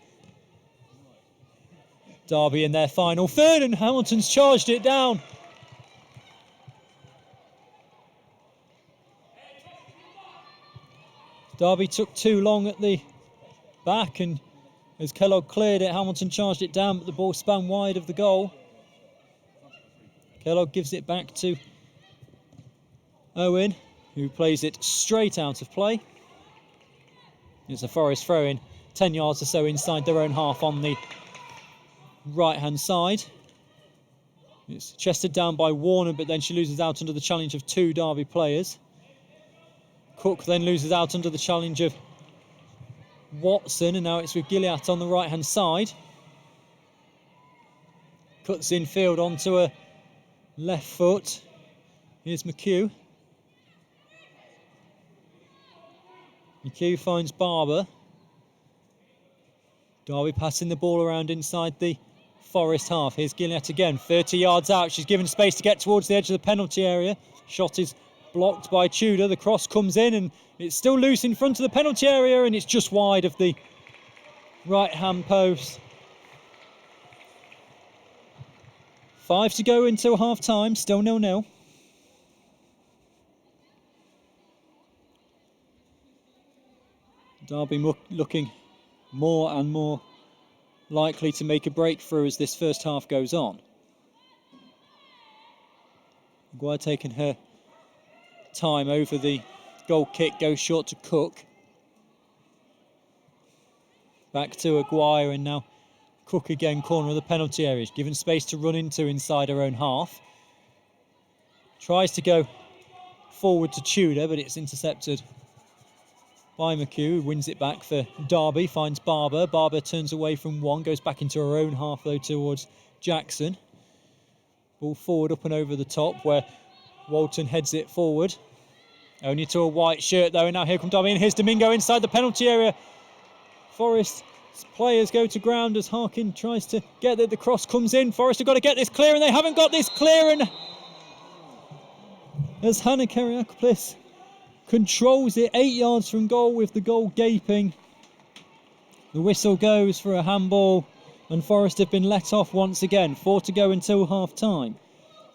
Derby in their final third, and Hamilton's charged it down. Derby took too long at the back, and as Kellogg cleared it, Hamilton charged it down, but the ball span wide of the goal. Kellogg gives it back to Owen, who plays it straight out of play. It's a Forest throw-in, 10 yards or so inside their own half on the right-hand side. It's chested down by Warner, but then she loses out under the challenge of two Derby players. Cook then loses out under the challenge of Watson, and now it's with Gilliatt on the right-hand side. Cuts infield onto a left foot. Here's McHugh. McHugh finds Barber. Derby passing the ball around inside the Forest half. Here's Gillette again, 30 yards out. She's given space to get towards the edge of the penalty area. Shot is blocked by Tudor. The cross comes in and it's still loose in front of the penalty area, and it's just wide of the right-hand post. 5 to go until half-time, still 0-0. Derby looking more and more likely to make a breakthrough as this first half goes on. Maguire taking her time over the goal kick, goes short to Cook. Back to Aguirre, and now Cook again, corner of the penalty area. Given space to run into inside her own half. Tries to go forward to Tudor, but it's intercepted by McHugh, who wins it back for Derby, finds Barber. Barber turns away from one, goes back into her own half though towards Jackson. Ball forward up and over the top where Walton heads it forward. Only to a white shirt though, and now here comes Derby, and here's Domingo inside the penalty area. Forest players go to ground as Harkin tries to get it. The cross comes in. Forest have got to get this clear, and they haven't got this clear, and as Hannah Keriakopoulos controls it 8 yards from goal with the goal gaping. The whistle goes for a handball, and Forest have been let off once again. 4 to go until half-time.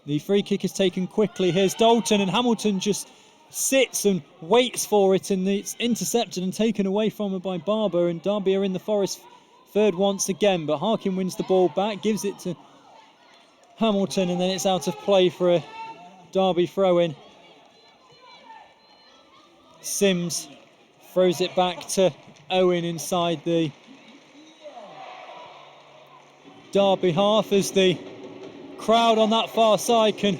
The free kick is taken quickly. Here's Dalton, and Hamilton just sits and waits for it, and it's intercepted and taken away from her by Barber, and Derby are in the Forest third once again, but Harkin wins the ball back, gives it to Hamilton, and then it's out of play for a Derby throw-in. Sims throws it back to Owen inside the Derby half as the crowd on that far side can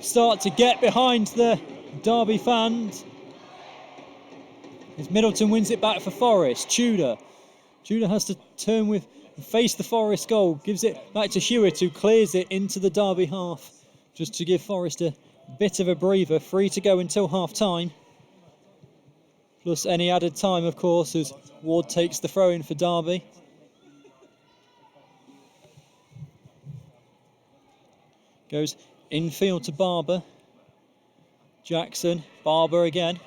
start to get behind the Derby fans. As Middleton wins it back for Forest. Tudor has to turn with face the Forest goal, gives it back to Hewitt, who clears it into the Derby half just to give Forest a bit of a breather. 3 to go until half-time. Plus any added time, of course, as Ward takes the throw-in for Derby. Goes infield to Barber. Jackson, Barber again.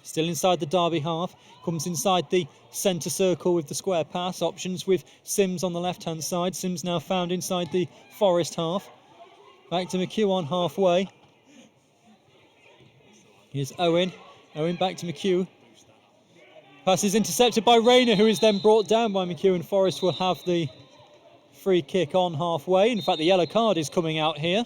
Still inside the Derby half. Comes inside the centre circle with the square pass. Options with Sims on the left-hand side. Sims now found inside the Forest half. Back to McHugh on halfway. Here's Owen. Owen back to McHugh. Pass is intercepted by Rayner, who is then brought down by McHugh, and Forest will have the free kick on halfway. In fact, the yellow card is coming out here.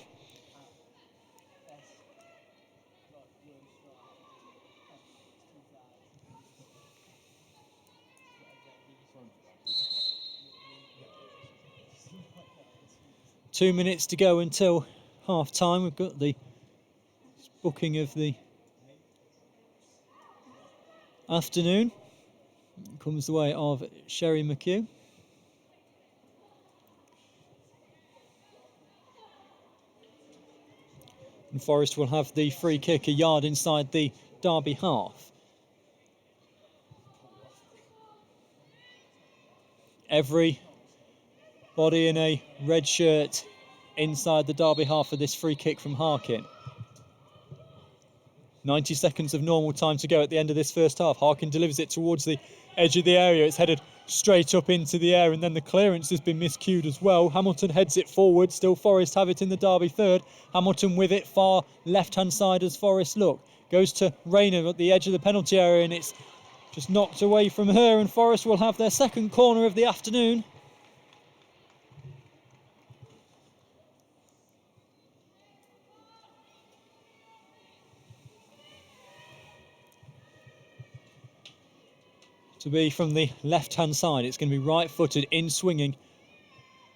Two minutes to go until half-time. We've got the booking of the afternoon. Comes the way of Sherry McHugh. And Forest will have the free kick a yard inside the Derby half. Every body in a red shirt inside the Derby half for this free kick from Harkin. 90 seconds of normal time to go at the end of this first half. Harkin delivers it towards the edge of the area. It's headed straight up into the air, and then the clearance has been miscued as well. Hamilton heads it forward. Still Forest have it in the Derby third. Hamilton with it far left-hand side as Forest look. Goes to Rayner at the edge of the penalty area, and it's just knocked away from her, and Forest will have their second corner of the afternoon. To be from the left-hand side. It's going to be right-footed, in-swinging.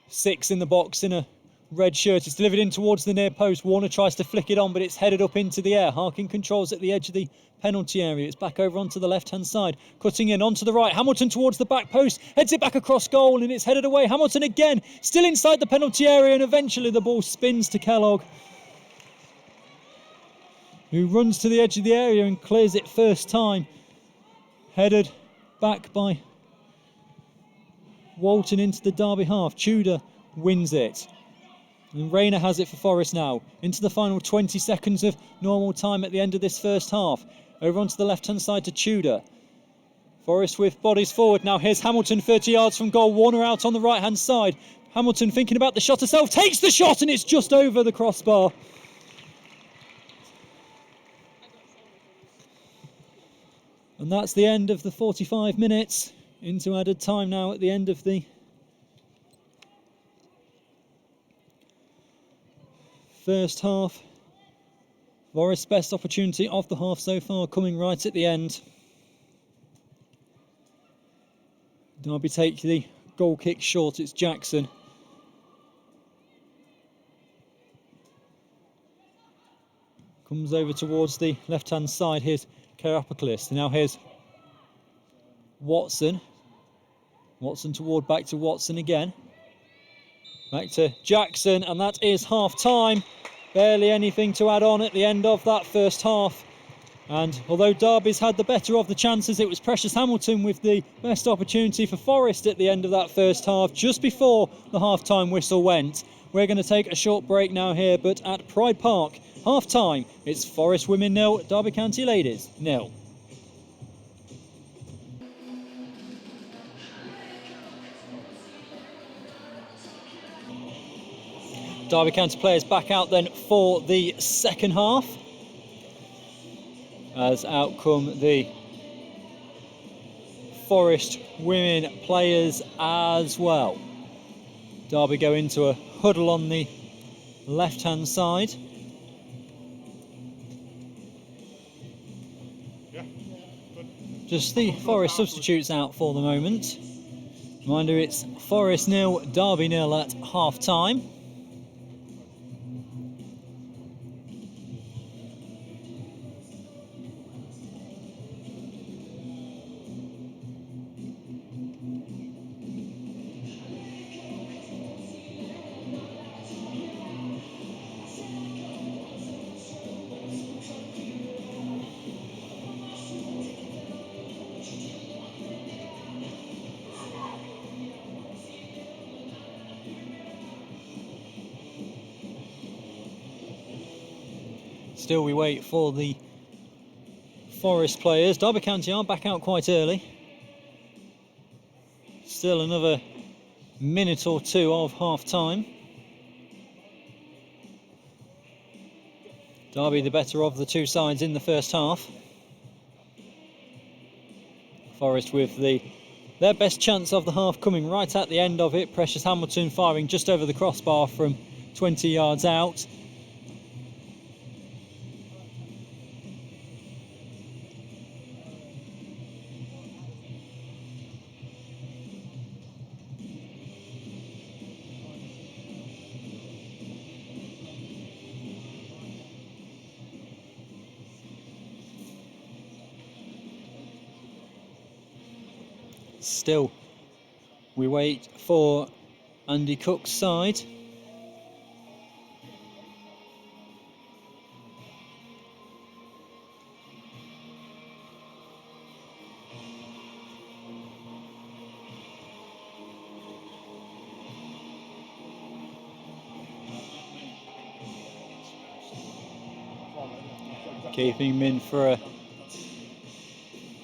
6 in the box in a red shirt. It's delivered in towards the near post. Warner tries to flick it on, but it's headed up into the air. Harkin controls at the edge of the penalty area. It's back over onto the left-hand side. Cutting in onto the right. Hamilton towards the back post. Heads it back across goal, and it's headed away. Hamilton again, still inside the penalty area, and eventually the ball spins to Kellogg, who runs to the edge of the area and clears it first time. Headed back by Walton into the Derby half. Tudor wins it. And Rayner has it for Forest now. Into the final 20 seconds of normal time at the end of this first half. Over onto the left-hand side to Tudor. Forest with bodies forward. Now here's Hamilton 30 yards from goal. Warner out on the right-hand side. Hamilton thinking about the shot herself. Takes the shot and it's just over the crossbar. And that's the end of the 45 minutes. Into added time now at the end of the first half. Forest's best opportunity of the half so far coming right at the end. Derby take the goal kick short. It's Jackson. Comes over towards the left-hand side. Here's Karapaklis. Now here's Watson. Watson toward back to Watson again. Back to Jackson, and that is half-time. Barely anything to add on at the end of that first half. And although Derby's had the better of the chances, it was Precious Hamilton with the best opportunity for Forest at the end of that first half, just before the half-time whistle went. We're going to take a short break now here, but at Pride Park, half-time, it's Forest Women 0, Derby County Ladies 0. Derby County players back out then for the second half. As out come the Forest women players as well. Derby go into a huddle on the left-hand side. Just the Forest substitutes out for the moment. Reminder, it's Forest 0, Derby 0 at half-time. Still we wait for the Forest players. Derby County are back out quite early. Still another minute or two of half time. Derby the better of the two sides in the first half. Forest with their best chance of the half coming right at the end of it. Precious Hamilton firing just over the crossbar from 20 yards out. Still, we wait for Andy Cook's side. Keeping him in for a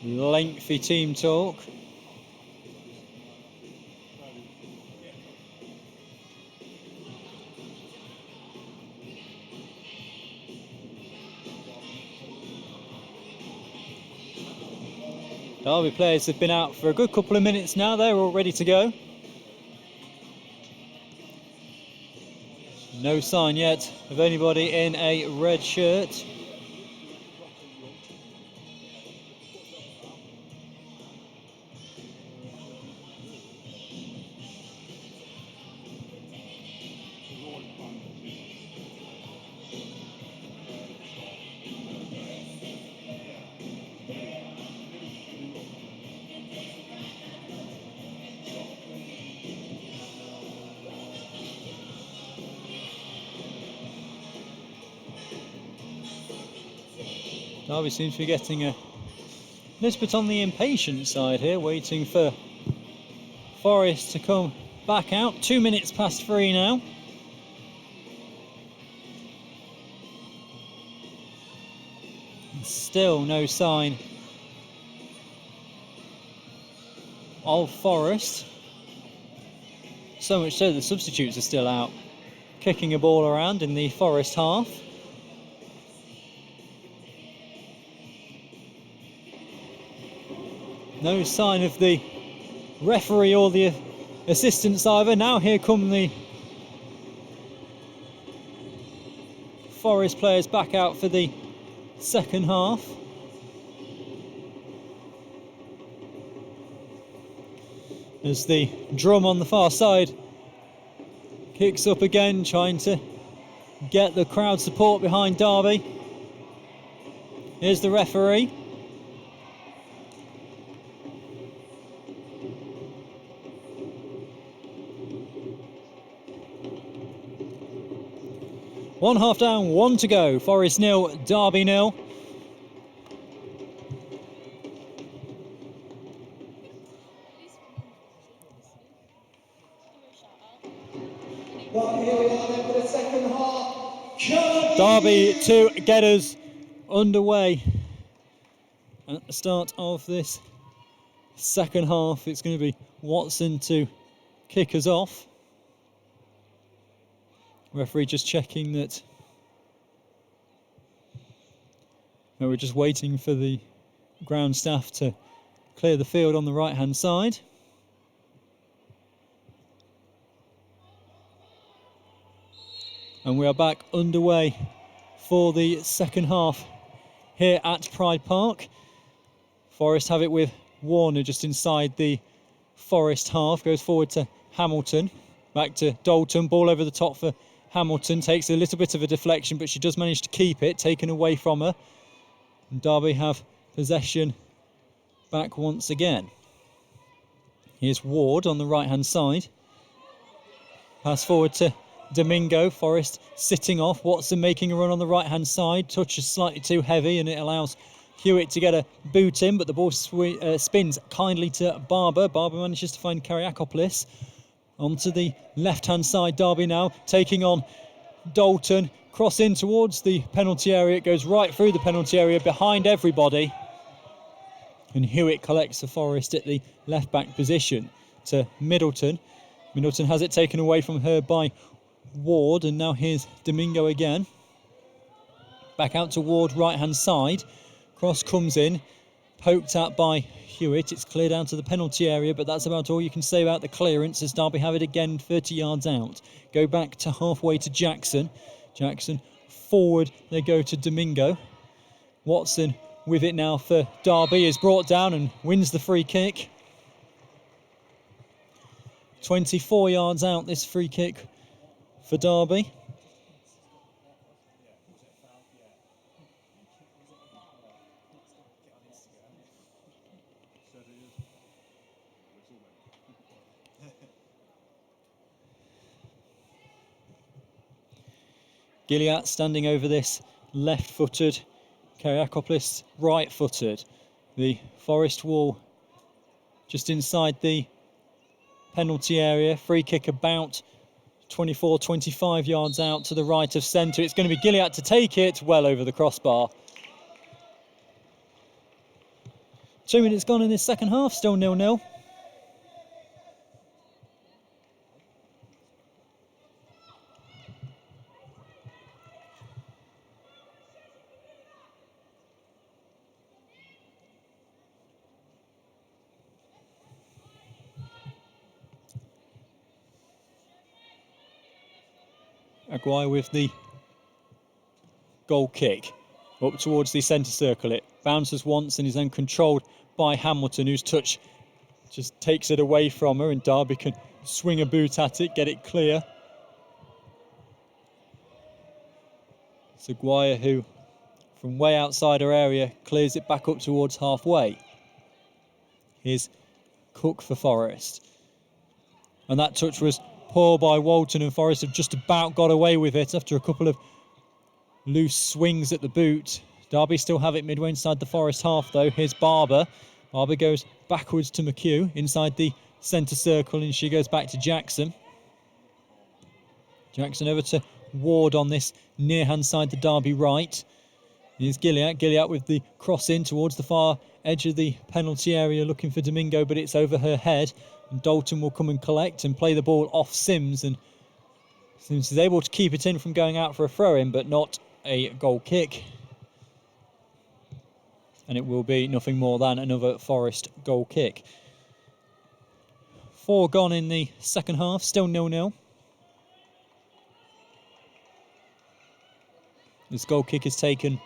lengthy team talk. Derby players have been out for a good couple of minutes now. They're all ready to go. No sign yet of anybody in a red shirt. Derby seems to be getting a Nisbet on the impatient side here, waiting for Forest to come back out. 2 minutes past 3 now. Still no sign of Forest. So much so the substitutes are still out, kicking a ball around in the Forest half. No sign of the referee or the assistants either. Now here come the Forest players back out for the second half. As the drum on the far side kicks up again, trying to get the crowd support behind Derby. Here's the referee. One half down, 1 to go. Forest 0, Derby 0. Well, here we are then for the second half. Derby to get us underway at the start of this second half. It's going to be Watson to kick us off. Referee just checking that. No, we're just waiting for the ground staff to clear the field on the right hand side. And we are back underway for the second half here at Pride Park. Forest have it with Warner just inside the Forest half. Goes forward to Hamilton. Back to Dalton. Ball over the top for Hamilton. Takes a little bit of a deflection, but she does manage to keep it. Taken away from her. And Derby have possession back once again. Here's Ward on the right-hand side. Pass forward to Domingo. Forest sitting off. Watson making a run on the right-hand side. Touch is slightly too heavy and it allows Hewitt to get a boot in, but the ball spins kindly to Barber. Barber manages to find Kyriakopoulos. Onto the left-hand side, Derby now taking on Dalton. Cross in towards the penalty area. It goes right through the penalty area behind everybody. And Hewitt collects the Forest at the left-back position to Middleton. Middleton has it taken away from her by Ward, and now here's Domingo again. Back out to Ward, right-hand side. Cross comes in, poked at by Hewitt. It's cleared out to the penalty area, but that's about all you can say about the clearance as Derby have it again 30 yards out. Go back to halfway to Jackson. Jackson forward, they go to Domingo. Watson with it now for Derby is brought down and wins the free kick. 24 yards out this free kick for Derby. Gilliatt standing over this left-footed, Kyriakopoulos right-footed. The Forest wall just inside the penalty area. Free kick about 24, 25 yards out to the right of centre. It's going to be Gilliatt to take it well over the crossbar. 2 minutes gone in this second half, still 0-0. Aguirre with the goal kick up towards the centre circle. It bounces once and is then controlled by Hamilton, whose touch just takes it away from her, and Derby can swing a boot at it, get it clear. It's Aguirre who, from way outside her area, clears it back up towards halfway. Here's Cook for Forest. And that touch was poor by Walton, and Forest have just about got away with it after a couple of loose swings at the boot Derby still have it midway inside the Forest half though. Here's Barber. Barber goes backwards to McHugh inside the centre circle, and she goes back to Jackson. Jackson over to Ward on this near hand side, the Derby right. Here's Gilliatt. Gilliatt with the cross in towards the far edge of the penalty area looking for Domingo, but it's over her head. And Dalton will come and collect and play the ball off Sims, and Sims is able to keep it in from going out for a throw-in, but not a goal kick. And it will be nothing more than another Forest goal kick. 4 gone in the second half, still 0-0. This goal kick is taken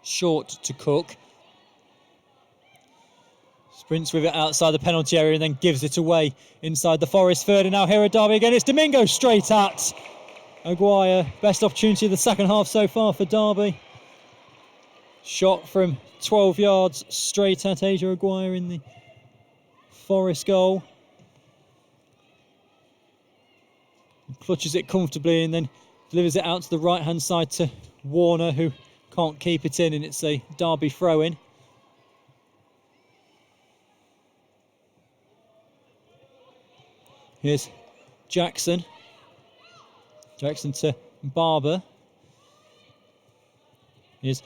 short to Cook. Sprints with it outside the penalty area and then gives it away inside the Forest third. And now here at Derby again, it's Domingo straight at Aguirre. Best opportunity of the second half so far for Derby. Shot from 12 yards straight at Asia Aguirre in the Forest goal. Clutches it comfortably and then delivers it out to the right-hand side to Warner, who can't keep it in, and it's a Derby throw-in. Here's Jackson. Jackson to Barber. Here's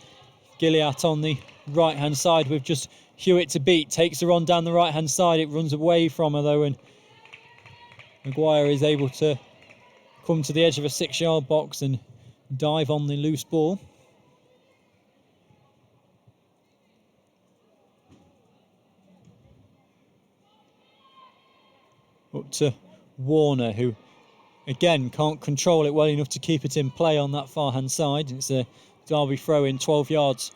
Gilliatt on the right-hand side with just Hewitt to beat. Takes her on down the right-hand side. It runs away from her though, and Maguire is able to come to the edge of a 6-yard box and dive on the loose ball. Up to Warner, who again can't control it well enough to keep it in play on that far hand side. It's a Derby throw in 12 yards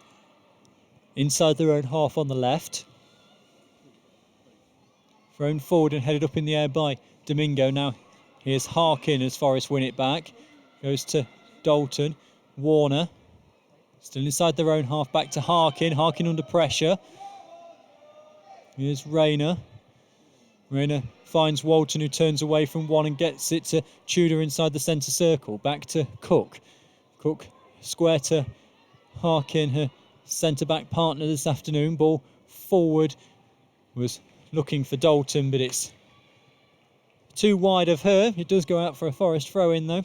inside their own half on the left. Thrown forward and headed up in the air by Domingo. Now here's Harkin as Forest win it back. Goes to Dalton. Warner still inside their own half, back to Harkin. Harkin under pressure. Here's Rayner. Rayner finds Walton, who turns away from one and gets it to Tudor inside the centre circle. Back to Cook. Cook square to Harkin, her centre-back partner this afternoon. Ball forward, was looking for Dalton, but it's too wide of her. It does go out for a Forest throw-in though.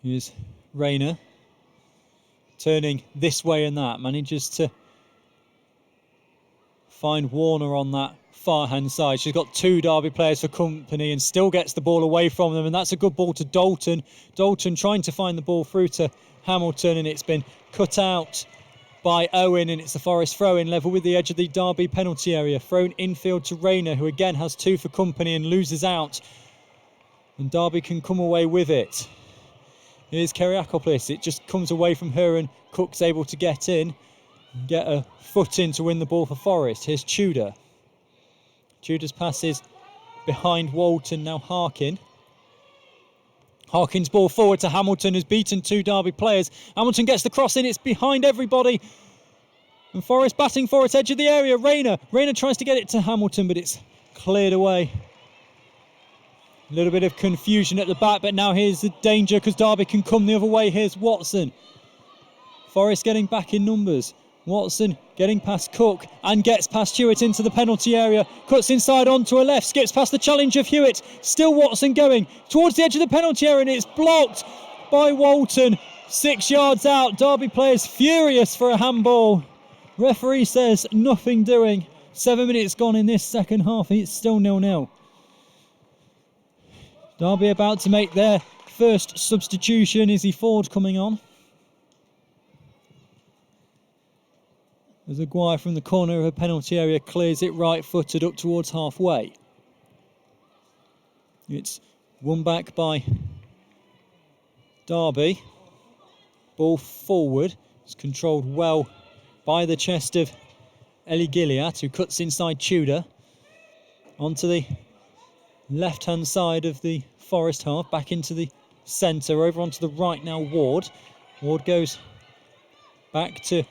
Here's Rayner. Turning this way and that. Manages to find Warner on that far hand side. She's got 2 Derby players for company and still gets the ball away from them, and that's a good ball to Dalton. Dalton trying to find the ball through to Hamilton, and it's been cut out by Owen, and it's a Forest throw-in level with the edge of the Derby penalty area. Thrown infield to Rayner, who again has 2 for company and loses out, and Derby can come away with it. Here's Keriakopoulos. It just comes away from her and Cook's able to get in, get a foot in to win the ball for Forest. Here's Tudor. Tudor's pass is behind Walton, now Harkin. Harkin's ball forward to Hamilton, who's beaten 2 Derby players. Hamilton gets the cross in, it's behind everybody. And Forest batting for its edge of the area. Rayner tries to get it to Hamilton, but it's cleared away. A little bit of confusion at the back, but now here's the danger because Derby can come the other way. Here's Watson. Forest getting back in numbers. Watson getting past Cook and gets past Hewitt into the penalty area. Cuts inside onto her left, skips past the challenge of Hewitt. Still Watson going towards the edge of the penalty area, and it's blocked by Walton. 6 yards out. Derby players furious for a handball. Referee says nothing doing. 7 minutes gone in this second half, and it's still 0-0. Derby about to make their first substitution. Izzy Ford coming on. As Aguirre from the corner of her penalty area clears it right-footed up towards halfway. It's won back by Derby. Ball forward. It's controlled well by the chest of Ellie Gilliatt, who cuts inside Tudor. Onto the left-hand side of the Forest half, back into the centre, over onto the right now, Ward. Ward goes back to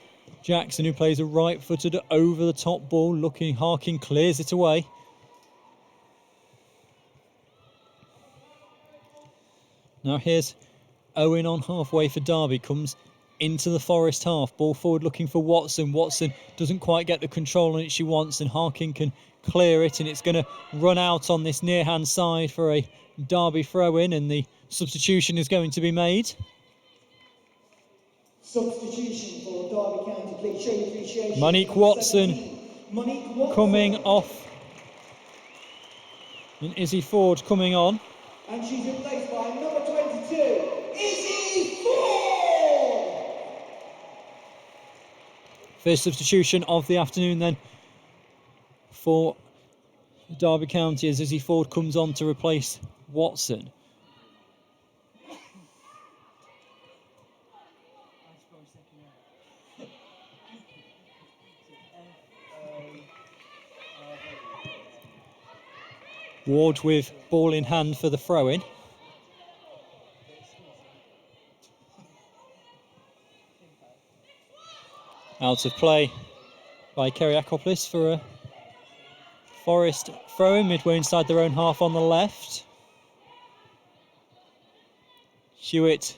Jackson, who plays a right-footed over the top ball, looking. Harkin clears it away. Now here's Owen on halfway for Derby, comes into the Forest half. Ball forward looking for Watson. Watson doesn't quite get the control on it she wants, and Harkin can clear it, and it's going to run out on this near hand side for a Derby throw-in, and the substitution is going to be made. Substitution for Derby County. Please show your appreciation. Monique Watson coming off, and Izzy Ford coming on. And she's replaced by number 22, Izzy Ford! First substitution of the afternoon then for Derby County as Izzy Ford comes on to replace Watson. Ward with ball in hand for the throw-in. Out of play by Kyriakopoulos for a Forest throw-in midway inside their own half on the left. Hewitt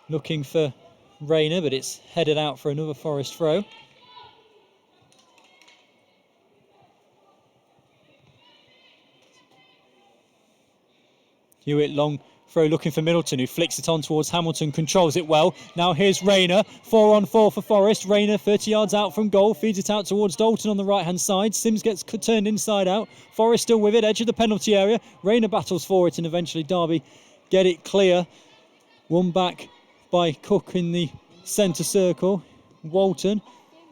looking for Rayner, but it's headed out for another Forest throw. Hewitt long throw looking for Middleton, who flicks it on towards Hamilton, controls it well. Now here's Rayner, 4-on-4 for Forest. Rayner 30 yards out from goal, feeds it out towards Dalton on the right hand side. Sims gets turned inside out. Forest still with it, edge of the penalty area. Rayner battles for it, and eventually Derby get it clear. Won back by Cook in the centre circle. Walton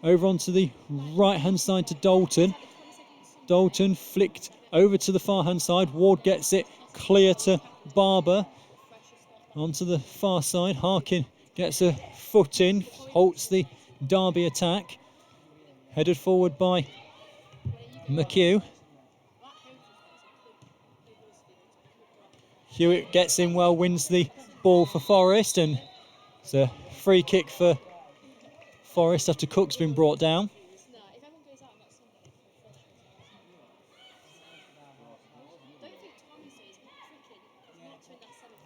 over onto the right hand side to Dalton. Dalton flicked over to the far hand side. Ward gets it clear to Barber onto the far side. Harkin gets a foot in, halts the Derby attack. Headed forward by McHugh. Hewitt gets in well, wins the ball for Forest, and it's a free kick for Forest after Cook's been brought down.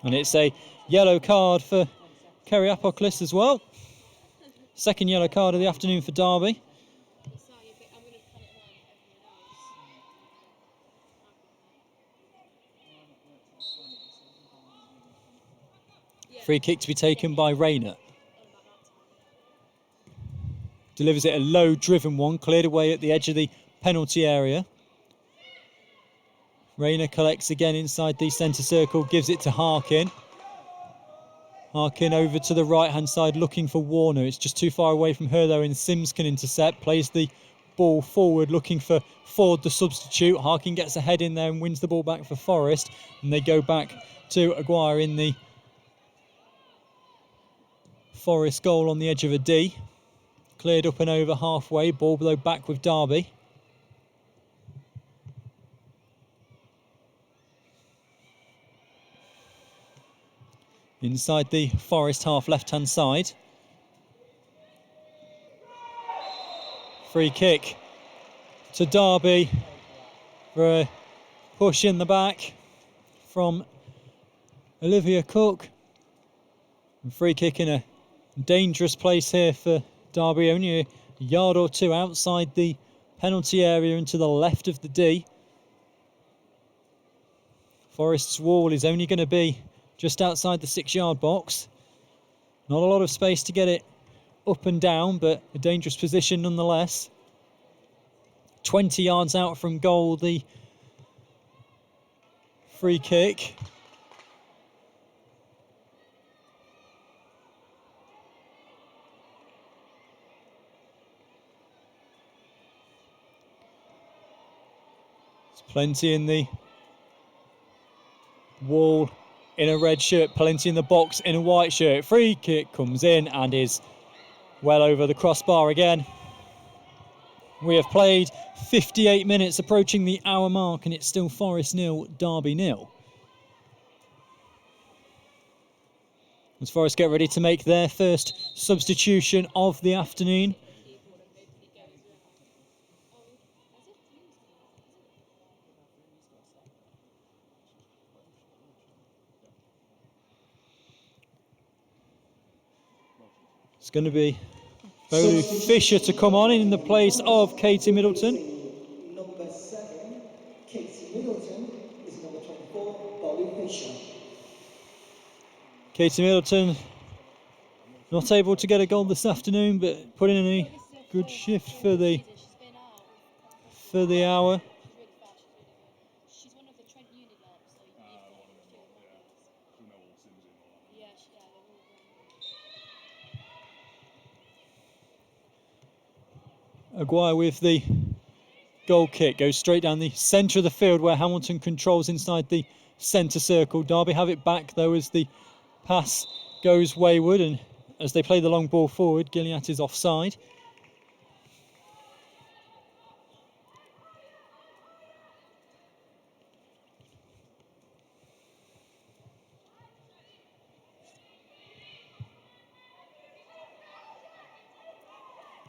And it's a yellow card for Kyriakopoulos as well. Second yellow card of the afternoon for Derby. Free kick to be taken by Rayner. Delivers it a low driven one, cleared away at the edge of the penalty area. Rayner collects again inside the centre circle, gives it to Harkin. Harkin over to the right hand side looking for Warner. It's just too far away from her though, and Sims can intercept. Plays the ball forward looking for Ford, the substitute. Harkin gets a head in there and wins the ball back for Forest, and they go back to Aguirre in the Forest goal on the edge of a D. Cleared up and over halfway, ball though back with Derby. Inside the Forest half left-hand side. Free kick to Derby for a push in the back from Olivia Cook. And free kick in a dangerous place here for Derby, only a yard or two outside the penalty area and to the left of the D. Forest's wall is only going to be just outside the 6-yard box. Not a lot of space to get it up and down, but a dangerous position nonetheless. 20 yards out from goal, the free kick. There's plenty in the wall in a red shirt, plenty in the box in a white shirt. Free kick comes in and is well over the crossbar again. We have played 58 minutes, approaching the hour mark, and it's still Forest 0, Derby 0. As Forest get ready to make their first substitution of the afternoon. It's going to be Bolu Fisher to come on in the place of Katie Middleton. Number 7, Katie Middleton, is number 24, Bolu Fisher. Katie Middleton not able to get a goal this afternoon, but putting in a good shift for the hour. Aguirre with the goal kick, goes straight down the centre of the field where Hamilton controls inside the centre circle. Derby have it back though as the pass goes wayward, and as they play the long ball forward, Gilliatt is offside.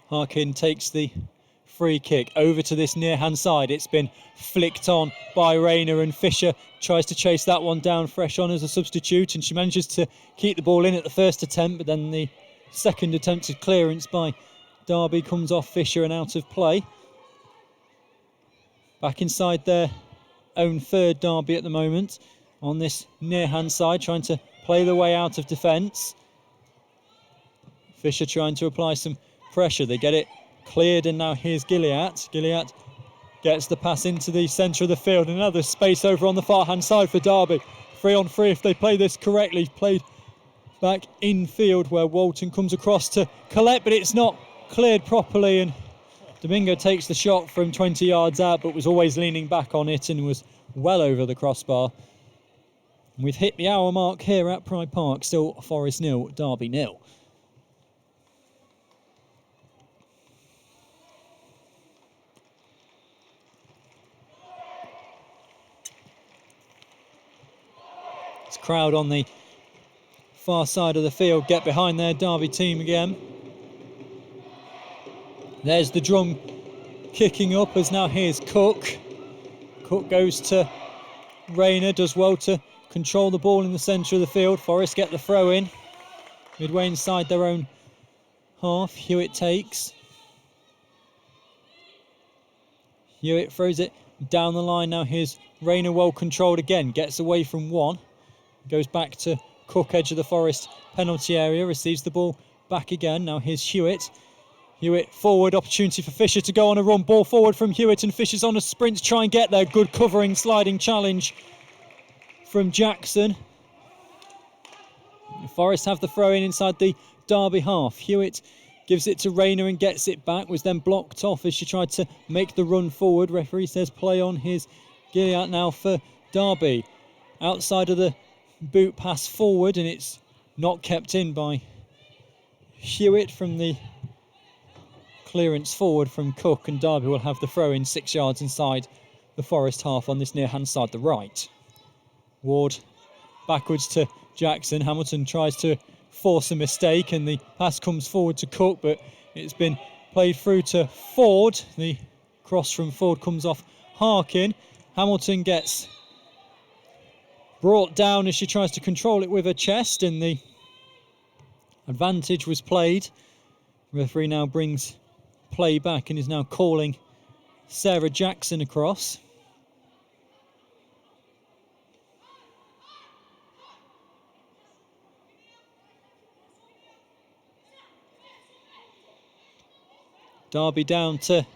Harkin takes the free kick over to this near hand side. It's been flicked on by Rayner, and Fisher tries to chase that one down fresh on as a substitute, and she manages to keep the ball in at the first attempt, but then the second attempted clearance by Derby comes off Fisher and out of play. Back inside their own third, Derby at the moment on this near hand side, trying to play the way out of defence. Fisher trying to apply some pressure. They get it cleared, and now here's Gilliatt. Gilliatt gets the pass into the centre of the field, and another space over on the far hand side for Derby. 3 on 3 if they play this correctly. Played back infield where Walton comes across to collect, but it's not cleared properly, and Domingo takes the shot from 20 yards out, but was always leaning back on it and was well over the crossbar. And we've hit the hour mark here at Pride Park. Still Forest 0, Derby 0. It's crowd on the far side of the field get behind their Derby team again. There's the drum kicking up as now here's Cook. Cook goes to Rayner, does well to control the ball in the centre of the field. Forest get the throw in. Midway inside their own half, Hewitt takes. Hewitt throws it down the line. Now here's Rayner, well controlled again, gets away from one. Goes back to Cook, edge of the Forest penalty area, receives the ball back again. Now here's Hewitt. Hewitt forward, opportunity for Fisher to go on a run. Ball forward from Hewitt, and Fisher's on a sprint to try and get there. Good covering, sliding challenge from Jackson. Forest have the throw in inside the Derby half. Hewitt gives it to Rayner and gets it back. Was then blocked off as she tried to make the run forward. Referee says play on. Here's Gilliatt now for Derby. Outside of the boot pass forward, and it's not kept in by Hewitt from the clearance forward from Cook, and Derby will have the throw in 6 yards inside the Forest half on this near hand side, the right. Ward backwards to Jackson. Hamilton tries to force a mistake, and the pass comes forward to Cook, but it's been played through to Ford. The cross from Ford comes off Harkin. Hamilton gets brought down as she tries to control it with her chest, and the advantage was played. Referee now brings play back and is now calling Sarah Jackson across. Derby down to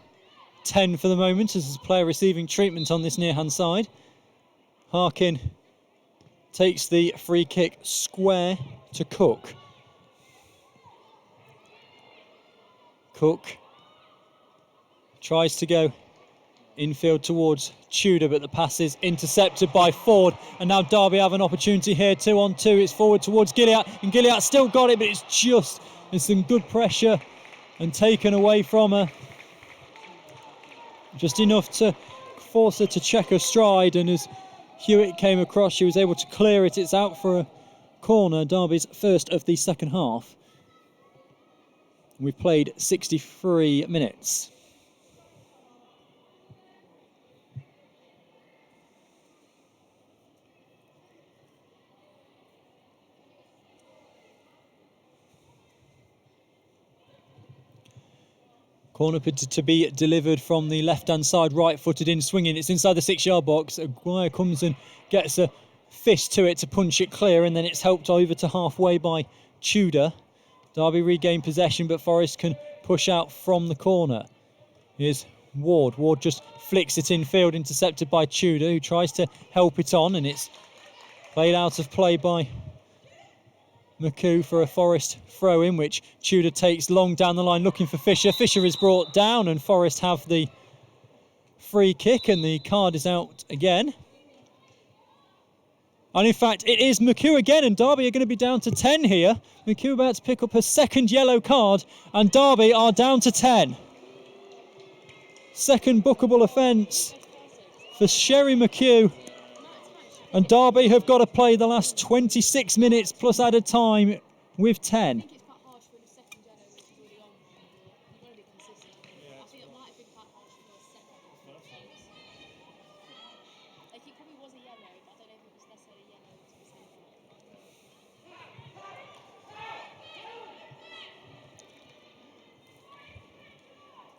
10 for the moment as a player receiving treatment on this near hand side. Harkin takes the free kick square to Cook. Cook tries to go infield towards Tudor, but the pass is intercepted by Ford, and now Derby have an opportunity here. 2 on 2, it's forward towards Gilliatt, and Gilliatt still got it, but it's some good pressure and taken away from her. Just enough to force her to check her stride, and as Hewitt came across, she was able to clear it. It's out for a corner, Derby's first of the second half. We've played 63 minutes. Corner to be delivered from the left-hand side, right-footed in, swinging. It's inside the 6-yard box. Aguirre comes and gets a fist to it to punch it clear, and then it's helped over to halfway by Tudor. Derby regain possession, but Forest can push out from the corner. Here's Ward. Ward just flicks it infield, intercepted by Tudor, who tries to help it on, and it's played out of play by McHugh for a Forest throw-in, which Tudor takes long down the line looking for Fisher. Fisher is brought down, and Forest have the free kick, and the card is out again. And in fact, it is McHugh again, and Derby are going to be down to 10 here. McHugh about to pick up her second yellow card, and Derby are down to 10. Second bookable offence for Sherry McHugh. And Derby have got to play the last 26 minutes plus added time with 10.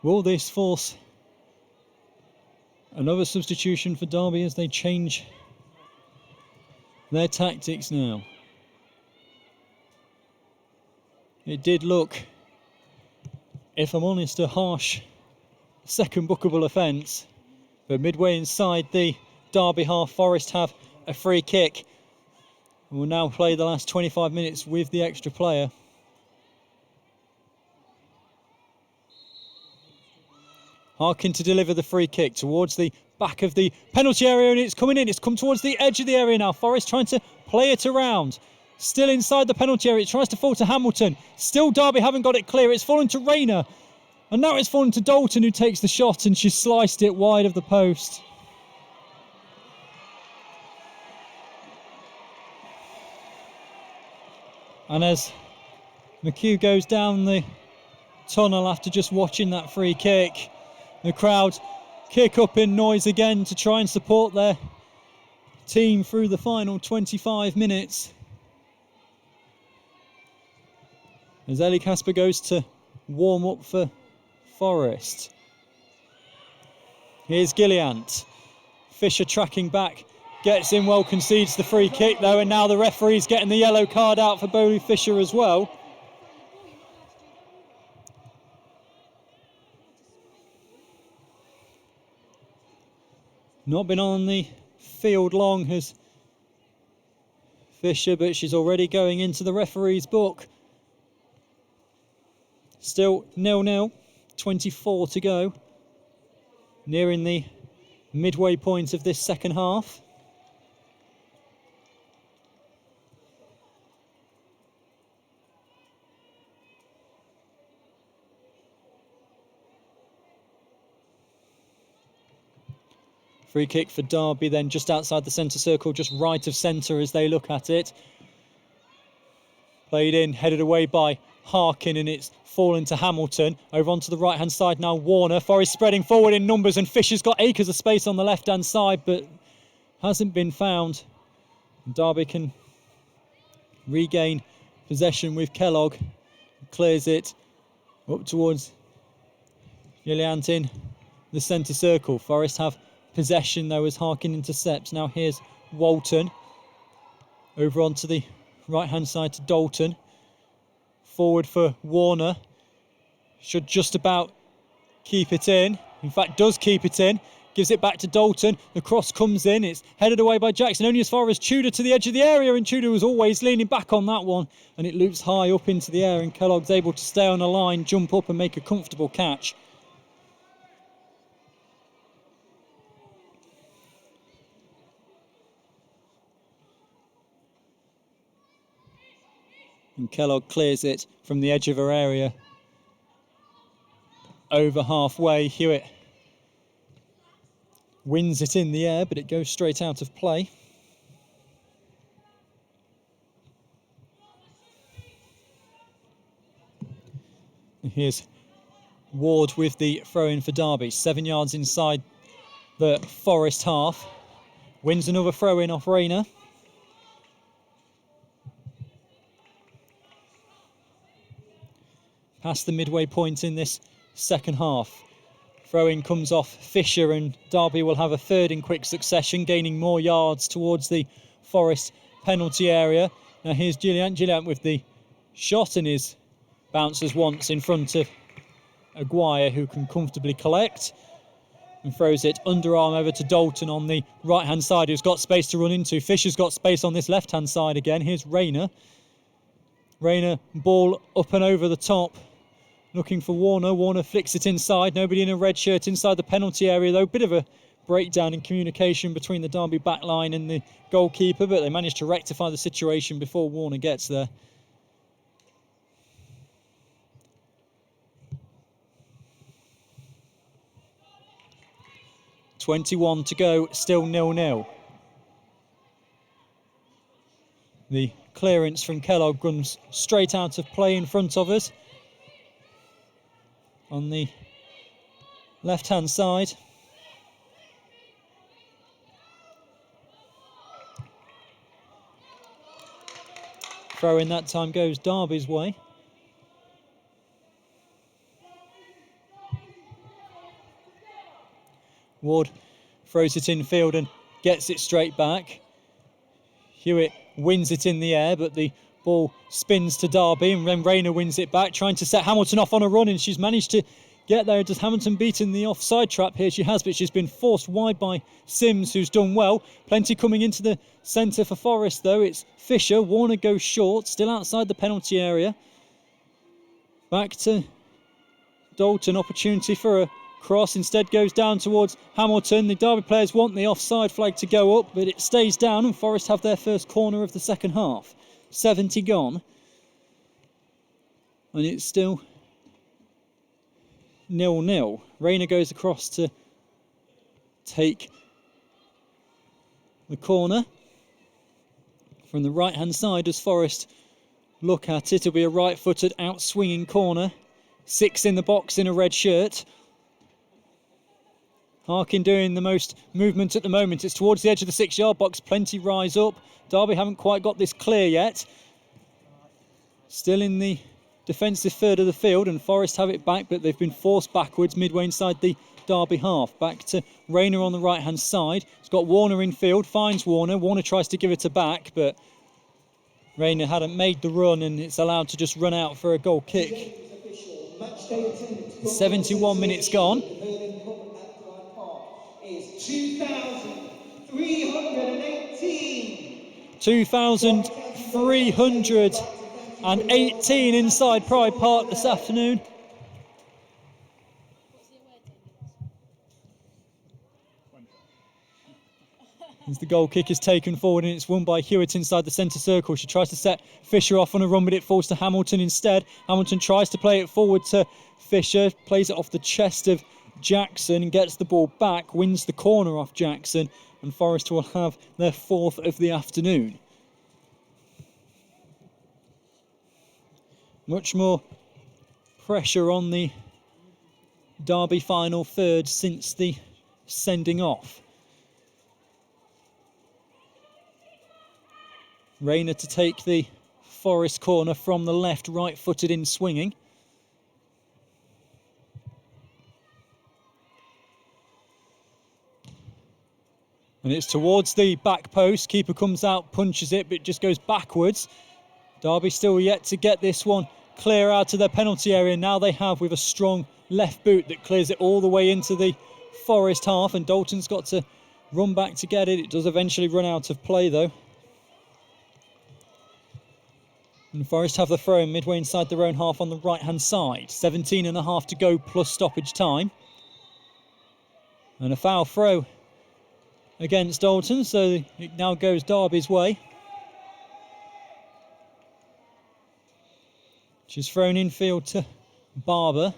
Will this force another substitution for Derby as they change their tactics now? It did look, if I'm honest, a harsh second bookable offence. But midway inside the Derby half, Forest have a free kick. And will now play the last 25 minutes with the extra player. Harkin to deliver the free kick towards the back of the penalty area, and it's coming in. It's come towards the edge of the area now. Forest trying to play it around. Still inside the penalty area. It tries to fall to Hamilton. Still Derby haven't got it clear. It's fallen to Rayner. And now it's fallen to Dalton, who takes the shot, and she's sliced it wide of the post. And as McHugh goes down the tunnel after just watching that free kick, the crowd kick up in noise again to try and support their team through the final 25 minutes. As Ellie Casper goes to warm up for Forest. Here's Gilliant. Fisher tracking back, gets in well, concedes the free kick though, and now the referee's getting the yellow card out for Bowley Fisher as well. Not been on the field long has Fisher, but she's already going into the referee's book. Still 0-0, 24 to go. Nearing the midway point of this second half. Free kick for Derby then just outside the centre circle, just right of centre as they look at it. Played in, headed away by Harkin, and it's fallen to Hamilton. Over onto the right-hand side now, Warner. Forest spreading forward in numbers, and Fisher's got acres of space on the left-hand side, but hasn't been found. Derby can regain possession with Kellogg. Clears it up towards Gilliant in the centre circle. Forest have possession though as Harkin intercepts. Now here's Walton. Over onto the right-hand side to Dalton. Forward for Warner. Should just about keep it in. In fact, does keep it in. Gives it back to Dalton. The cross comes in. It's headed away by Jackson. Only as far as Tudor to the edge of the area. And Tudor was always leaning back on that one. And it loops high up into the air. And Kellogg's able to stay on the line, jump up and make a comfortable catch. And Kellogg clears it from the edge of her area. Over halfway, Hewitt wins it in the air, but it goes straight out of play. And here's Ward with the throw-in for Derby. 7 yards inside the Forest half. Wins another throw-in off Rayner. Past the midway point in this second half. Throw-in comes off Fisher, and Derby will have a third in quick succession, gaining more yards towards the Forest penalty area. Now here's Gillian. Gillian with the shot, and his bounces once in front of Aguirre, who can comfortably collect, and throws it underarm over to Dalton on the right-hand side, who's got space to run into. Fisher's got space on this left-hand side again. Here's Rayner. Rayner, ball up and over the top, looking for Warner. Warner flicks it inside. Nobody in a red shirt inside the penalty area, though. Bit of a breakdown in communication between the Derby backline and the goalkeeper, but they managed to rectify the situation before Warner gets there. .21 to go, still 0-0. The clearance from Kellogg runs straight out of play in front of us on the left-hand side. Throw in that time goes Derby's way. Ward throws it in field and gets it straight back. Hewitt wins it in the air, but the ball spins to Derby, and then Rayner wins it back, trying to set Hamilton off on a run, and she's managed to get there. Does Hamilton beat in the offside trap? Here she has, but she's been forced wide by Sims, who's done well. Plenty coming into the centre for Forest, though. It's Fisher. Warner goes short, still outside the penalty area. Back to Dalton, opportunity for a cross, instead goes down towards Hamilton. The Derby players want the offside flag to go up, but it stays down, and Forest have their first corner of the second half. 70 gone, and it's still 0-0. Rayner goes across to take the corner from the right hand side as Forest look at it. It'll be a right-footed out-swinging corner. 6 in the box in a red shirt. Harkin doing the most movement at the moment. It's towards the edge of the 6-yard box. Plenty rise up. Derby haven't quite got this clear yet. Still in the defensive third of the field, and Forest have it back, but they've been forced backwards midway inside the Derby half. Back to Rayner on the right-hand side. He's got Warner in field, finds Warner. Warner tries to give it a back, but Rayner hadn't made the run, and it's allowed to just run out for a goal kick. 71 minutes gone. 2,318 inside Pride Park this afternoon. As the goal kick is taken forward, and it's won by Hewitt inside the centre circle. She tries to set Fisher off on a run, but it falls to Hamilton instead. Hamilton tries to play it forward to Fisher, plays it off the chest of Jackson and gets the ball back, wins the corner off Jackson, and Forest will have their fourth of the afternoon. Much more pressure on the Derby final third since the sending off. Rayner to take the Forest corner from the left, right-footed in swinging. And it's towards the back post. Keeper comes out, punches it, but it just goes backwards. Derby still yet to get this one clear out of their penalty area. Now they have, with a strong left boot that clears it all the way into the Forest half, and Dalton's got to run back to get it. It does eventually run out of play, though. And Forest have the throw in midway inside their own half on the right-hand side. 17.5 to go plus stoppage time. And a foul throw against Dalton, so it now goes Derby's way. She's thrown infield to Barber.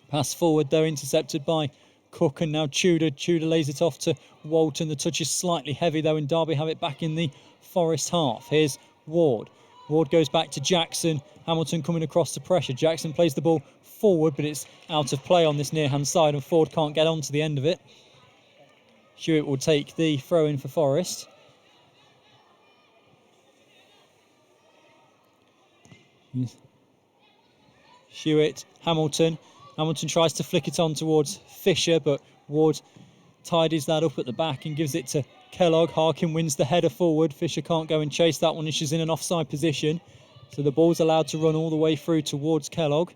Pass forward, though, intercepted by Cook, and now Tudor. Tudor lays it off to Walton. The touch is slightly heavy, though, and Derby have it back in the Forest half. Here's Ward. Ward goes back to Jackson. Hamilton coming across to pressure. Jackson plays the ball forward, but it's out of play on this near-hand side, and Ford can't get on to the end of it. Hewitt will take the throw-in for Forest. Hewitt, Hamilton. Hamilton tries to flick it on towards Fisher, but Ward tidies that up at the back and gives it to Kellogg. Harkin wins the header forward. Fisher can't go and chase that one as she's in an offside position. So the ball's allowed to run all the way through towards Kellogg,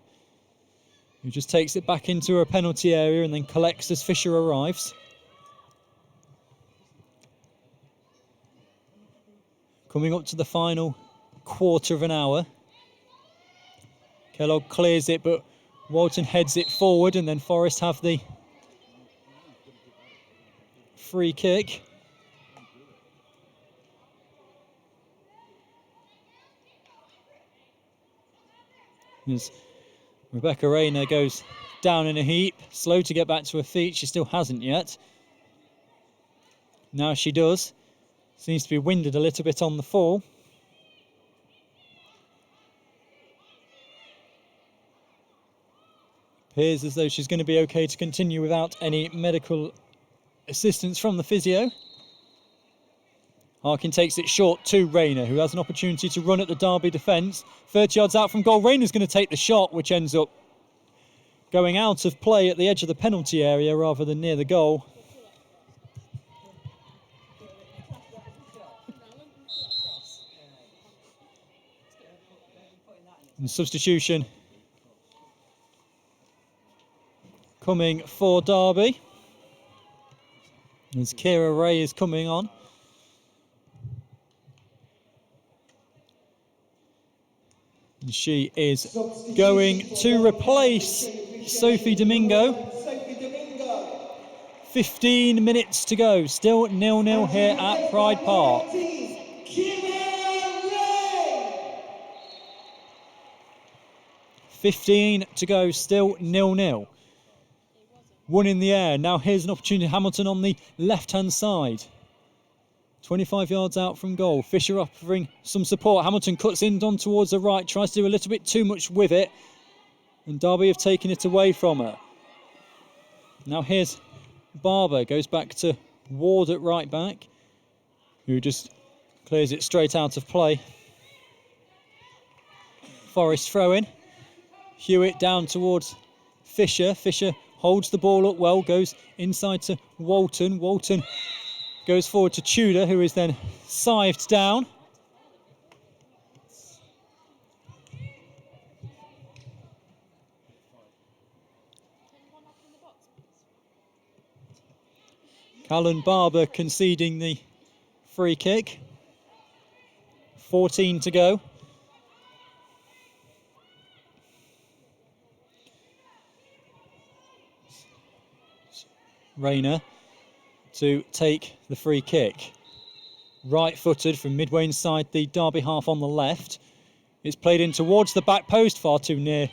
who just takes it back into her penalty area and then collects as Fisher arrives. Coming up to the final quarter of an hour. Kellogg clears it, but Walton heads it forward, and then Forest have the free kick. As Rebecca Rayner goes down in a heap, slow to get back to her feet. She still hasn't yet. Now she does. Seems to be winded a little bit on the fall. Appears as though she's going to be okay to continue without any medical assistance from the physio. Harkin takes it short to Rayner, who has an opportunity to run at the Derby defence. 30 yards out from goal. Rayner's going to take the shot, which ends up going out of play at the edge of the penalty area rather than near the goal. And substitution coming for Derby, as Kira Ray is coming on. And she is going to replace Sophie Domingo. 15 minutes to go, still 0-0 here at Pride Park. 15 to go, still 0-0. One in the air. Now here's an opportunity. Hamilton on the left-hand side. 25 yards out from goal. Fisher offering some support. Hamilton cuts in on towards the right. Tries to do a little bit too much with it. And Derby have taken it away from her. Now here's Barber. Goes back to Ward at right back, who just clears it straight out of play. Forest throw in. Hewitt down towards Fisher. Fisher holds the ball up well, goes inside to Walton. Walton goes forward to Tudor, who is then scythed down. Callan Barber conceding the free kick. 14 to go. Rayner to take the free kick. Right-footed from midway inside the Derby half on the left. It's played in towards the back post, far too near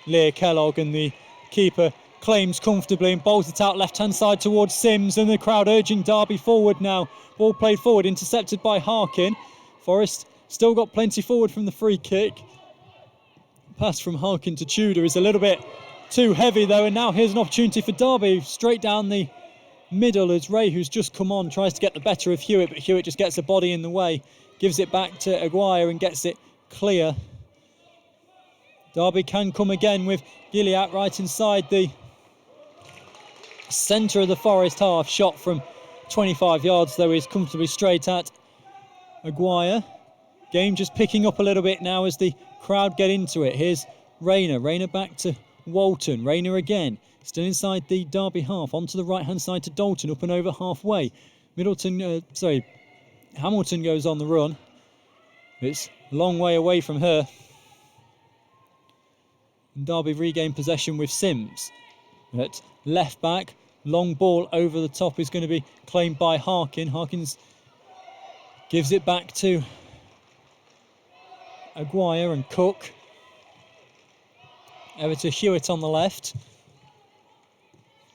Leah Kellogg, and the keeper claims comfortably and bowls it out left-hand side towards Sims, and the crowd urging Derby forward now. Ball played forward, intercepted by Harkin. Forest still got plenty forward from the free kick. Pass from Harkin to Tudor is a little bit too heavy though, and now here's an opportunity for Derby straight down the middle as Ray, who's just come on, tries to get the better of Hewitt, but Hewitt just gets a body in the way, gives it back to Aguirre and gets it clear. Derby can come again with Gilliatt right inside the centre of the Forest half. Shot from 25 yards though is comfortably straight at Aguirre. Game just picking up a little bit now as the crowd get into it. Here's Rayner. Rayner back to Walton. Rayner again. Still inside the Derby half. Onto the right-hand side to Dalton. Up and over halfway. Hamilton goes on the run. It's a long way away from her. And Derby regain possession with Sims. At left back. Long ball over the top is going to be claimed by Harkin. Harkins gives it back to Aguirre and Cook. Over to Hewitt on the left.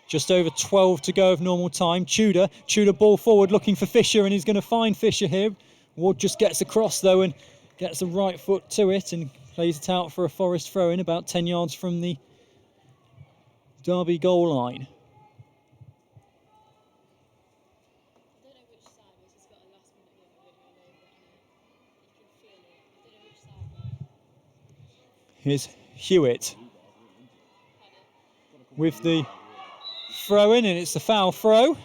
Just over 12 to go of normal time. Tudor ball forward looking for Fisher, and he's going to find Fisher here. Ward just gets across though and gets the right foot to it and plays it out for a Forest throw in about 10 yards from the Derby goal line. Here's Hewitt. with the throw in, and it's a foul throw.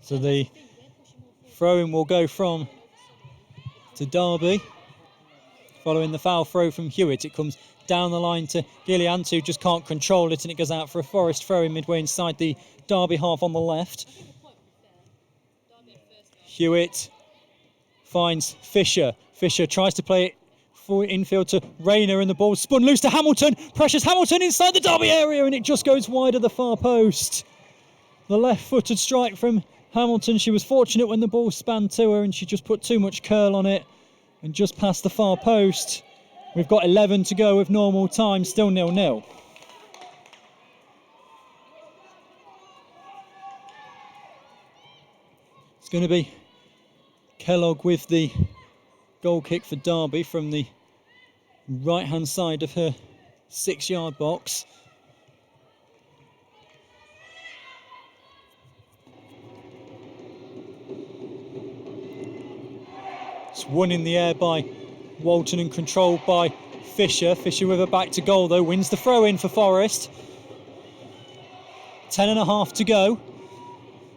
So the throw-in will go from to Derby. Following the foul throw from Hewitt, it comes down the line to Gillian, who just can't control it, and it goes out for a Forest throw-in midway inside the Derby half on the left. Hewitt finds Fisher. Fisher tries to play it for infield to Rayner, and the ball spun loose to Hamilton. Precious Hamilton inside the Derby area, and it just goes wide of the far post. The left-footed strike from Hamilton. She was fortunate when the ball span to her, and she just put too much curl on it and just past the far post. We've got 11 to go with normal time, still 0-0. It's going to be Kellogg with the goal kick for Derby from the right-hand side of her 6-yard box. It's won in the air by Walton and controlled by Fisher. Fisher with her back to goal though, wins the throw in for Forest. 10.5 to go.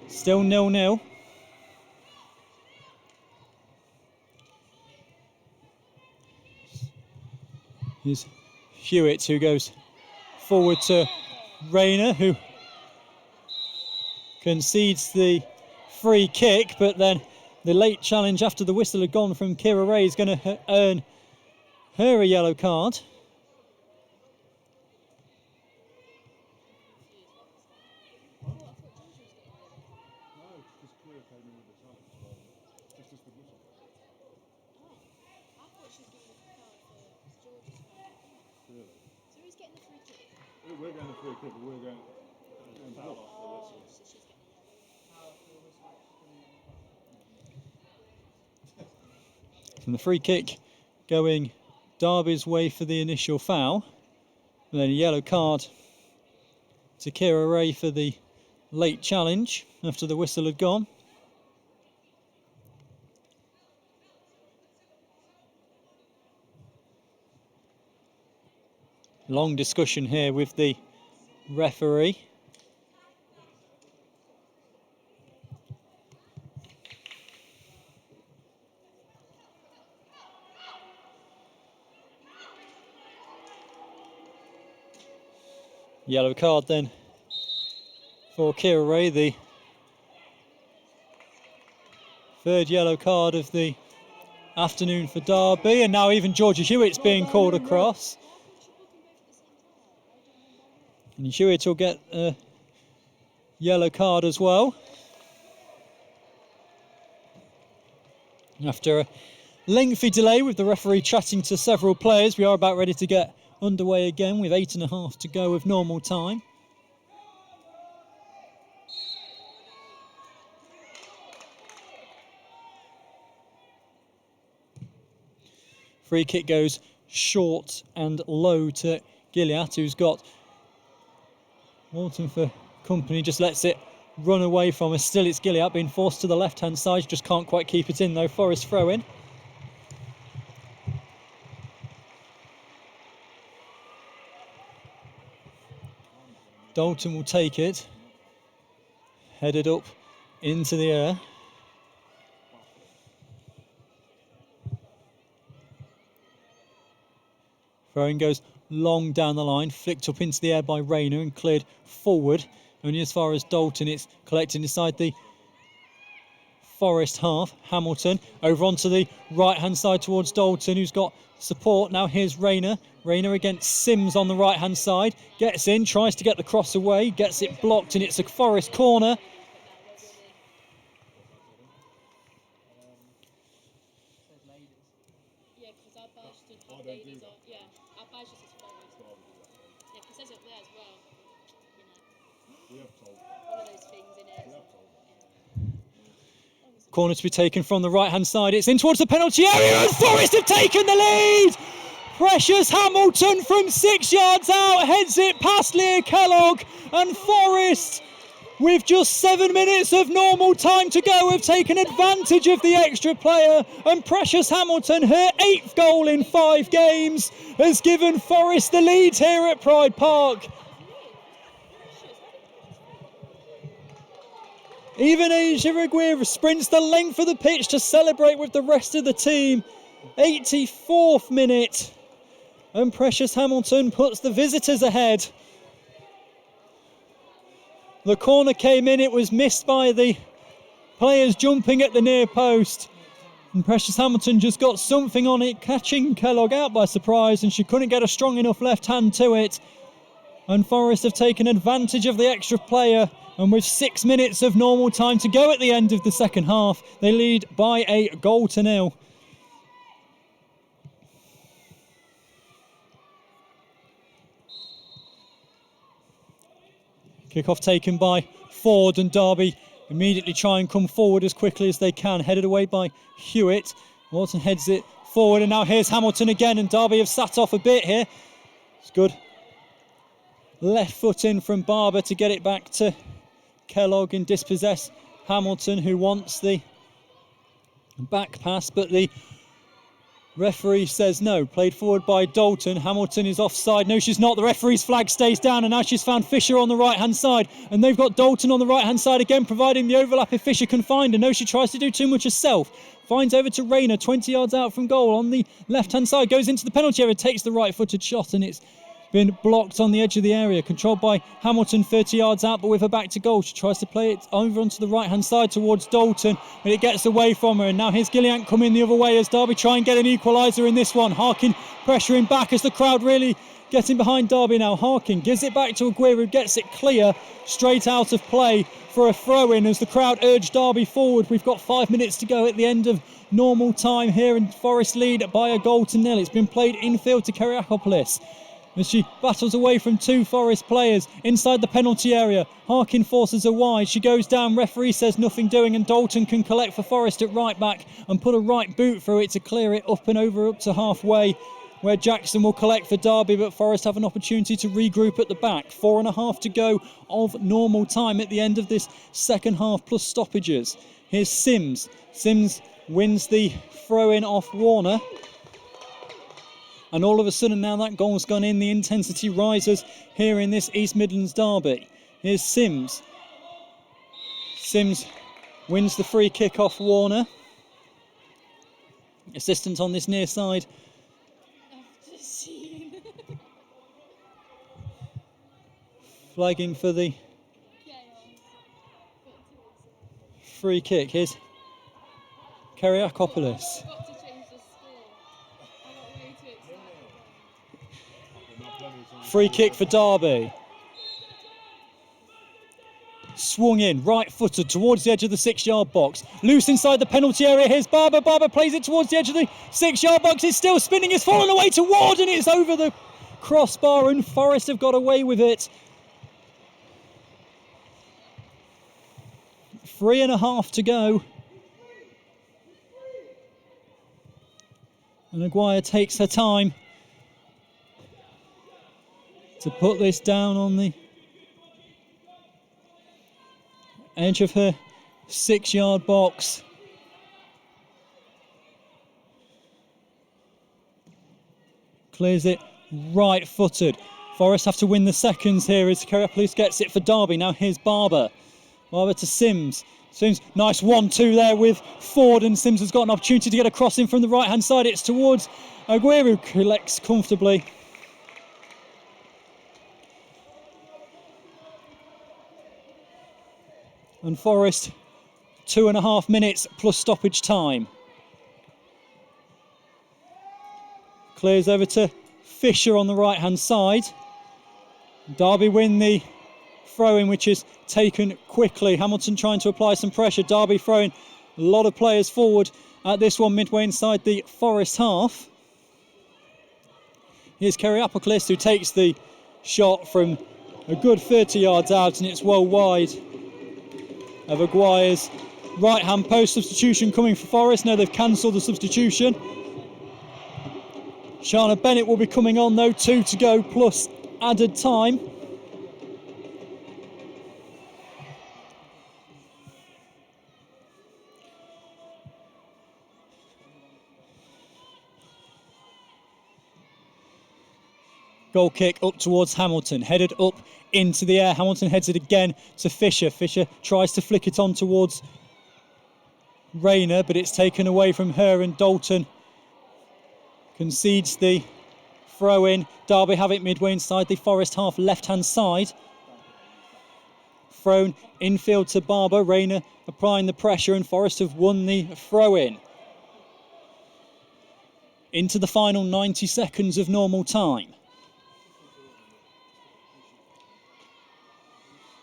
Still 0-0. Here's Hewitt, who goes forward to Rayner, who concedes the free kick, but then the late challenge after the whistle had gone from Kira Ray is going to earn her a yellow card. We're going to free kick, but we're going foul. And the free kick going Derby's way for the initial foul. And then a yellow card to Kira Ray for the late challenge after the whistle had gone. Long discussion here with the referee. Yellow card then for Kira Ray, the third yellow card of the afternoon for Derby, and now even Georgia Hewitt's being called across. And Hewitt will get a yellow card as well. After a lengthy delay with the referee chatting to several players, we are about ready to get underway again with 8.5 to go with normal time. Free kick goes short and low to Gilliatt, who's got Walton for company, just lets it run away from us. Still it's Gilliatt being forced to the left-hand side, just can't quite keep it in though. Forest throw in. Dalton will take it, headed up into the air. Throwing goes long down the line, flicked up into the air by Rayner and cleared forward. Only as far as Dalton, it's collected inside the Forest half. Hamilton over onto the right-hand side towards Dalton, who's got support. Now here's Rayner. Rayner against Sims on the right-hand side. Gets in, tries to get the cross away, gets it blocked, and it's a Forest corner. Yeah, because our badge stood for ladies. Yeah, our badge just says Forest. Yeah, because it says it there as well. You know, one of those things in it. Corner to be taken from the right-hand side. It's in towards the penalty area, and Forest have taken the lead. Precious Hamilton from 6 yards out heads it past Leah Kellogg, and Forest with just 7 minutes of normal time to go, have taken advantage of the extra player, and Precious Hamilton, her 8th goal in 5 games, has given Forest the lead here at Pride Park. Even Asia Aguirre sprints the length of the pitch to celebrate with the rest of the team. 84th minute, and Precious Hamilton puts the visitors ahead. The corner came in, it was missed by the players jumping at the near post. And Precious Hamilton just got something on it, catching Kellogg out by surprise, and she couldn't get a strong enough left hand to it. And Forest have taken advantage of the extra player, and with 6 minutes of normal time to go at the end of the second half, they lead by a 1-0. Kick-off taken by Ford, and Derby immediately try and come forward as quickly as they can. Headed away by Hewitt. Walton heads it forward, and now here's Hamilton again, and Derby have sat off a bit here. It's good. Left foot in from Barber to get it back to Kellogg and dispossess Hamilton, who wants the back pass, but the referee says no. Played forward by Dalton. Hamilton is offside. No, she's not. The referee's flag stays down, and now she's found Fisher on the right-hand side. And they've got Dalton on the right-hand side again, providing the overlap if Fisher can find her. No, she tries to do too much herself. Finds over to Rayner, 20 yards out from goal on the left-hand side. Goes into the penalty area, takes the right-footed shot, and it's been blocked on the edge of the area. Controlled by Hamilton, 30 yards out, but with her back to goal. She tries to play it over onto the right-hand side towards Dalton, but it gets away from her. And now here's Gilliant coming the other way as Derby try and get an equaliser in this one. Harkin pressuring back as the crowd really getting behind Derby now. Harkin gives it back to Aguirre, who gets it clear, straight out of play for a throw-in as the crowd urge Derby forward. We've got 5 minutes to go at the end of normal time here, and Forest lead by a 1-0. It's been played infield to Kyriakopoulos as she battles away from 2 Forest players inside the penalty area. Harkin forces her wide. She goes down. Referee says nothing doing, and Dalton can collect for Forest at right back and put a right boot through it to clear it up and over up to halfway, where Jackson will collect for Derby, but Forest have an opportunity to regroup at the back. 4.5 to go of normal time at the end of this second half, plus stoppages. Here's Sims. Sims wins the throw-in off Warner. And all of a sudden now that goal's gone in, the intensity rises here in this East Midlands derby. Here's Sims. Sims wins the free kick off Warner. Assistant on this near side. Flagging for the free kick. Here's Kyriakopoulos. Free kick for Derby. Swung in, right-footed towards the edge of the 6-yard box. Loose inside the penalty area. Here's Barber. Barber plays it towards the edge of the 6-yard box. It's still spinning. It's fallen away to Ward, and it's over the crossbar, and Forest have got away with it. 3.5 to go. And Aguirre takes her time to put this down on the edge of her 6-yard box. Clears it right-footed. Forest have to win the seconds here as Kyriakopoulos gets it for Derby. Now here's Barber. Barber to Sims. Sims, nice 1-2 there with Ford, and Sims has got an opportunity to get a cross in from the right-hand side. It's towards Aguirre, who collects comfortably. And Forest, 2.5 minutes plus stoppage time. Clears over to Fisher on the right-hand side. Derby win the throw-in, which is taken quickly. Hamilton trying to apply some pressure. Derby throwing a lot of players forward at this one midway inside the Forest half. Here's Kyriakopoulos, who takes the shot from a good 30 yards out, and it's well wide of Aguirre's right-hand post. Substitution coming for Forest. No, they've cancelled the substitution. Shana Bennett will be coming on though, 2 to go plus added time. Goal kick up towards Hamilton, headed up into the air. Hamilton heads it again to Fisher. Fisher tries to flick it on towards Rayner, but it's taken away from her, and Dalton concedes the throw in. Derby have it midway inside the Forest half left-hand side. Thrown infield to Barber. Rayner applying the pressure, and Forest have won the throw in. Into the final 90 seconds of normal time.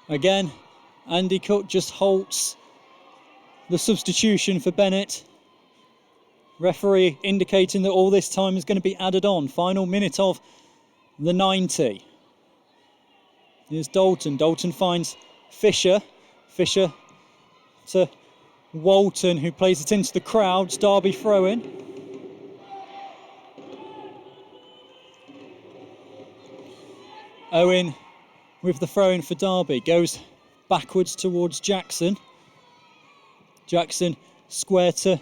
Again, Andy Cook just halts the substitution for Bennett. Referee indicating that all this time is going to be added on. Final minute of the 90. Here's Dalton. Dalton finds Fisher. Fisher to Walton, who plays it into the crowd. Derby throw in. Owen with the throw in for Derby. Goes backwards towards Jackson. Jackson square to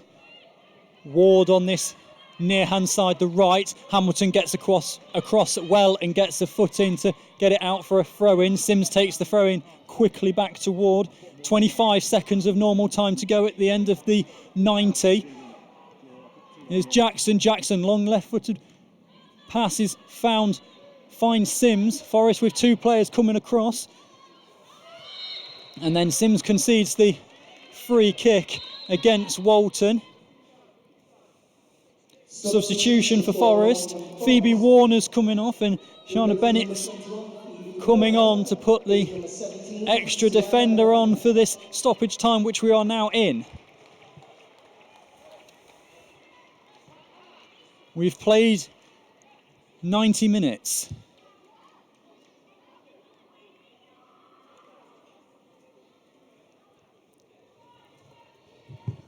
Ward on this near hand side, the right. Hamilton gets across well and gets a foot in to get it out for a throw in. Sims takes the throw in quickly back to Ward. 25 seconds of normal time to go at the end of the 90. Here's Jackson. Jackson, long left footed passes finds Sims. Forest with two players coming across. And then Sims concedes the free kick against Walton. Substitution for Forest. Phoebe Warner's coming off, and Shana Bennett's coming on to put the extra defender on for this stoppage time, which we are now in. We've played 90 minutes.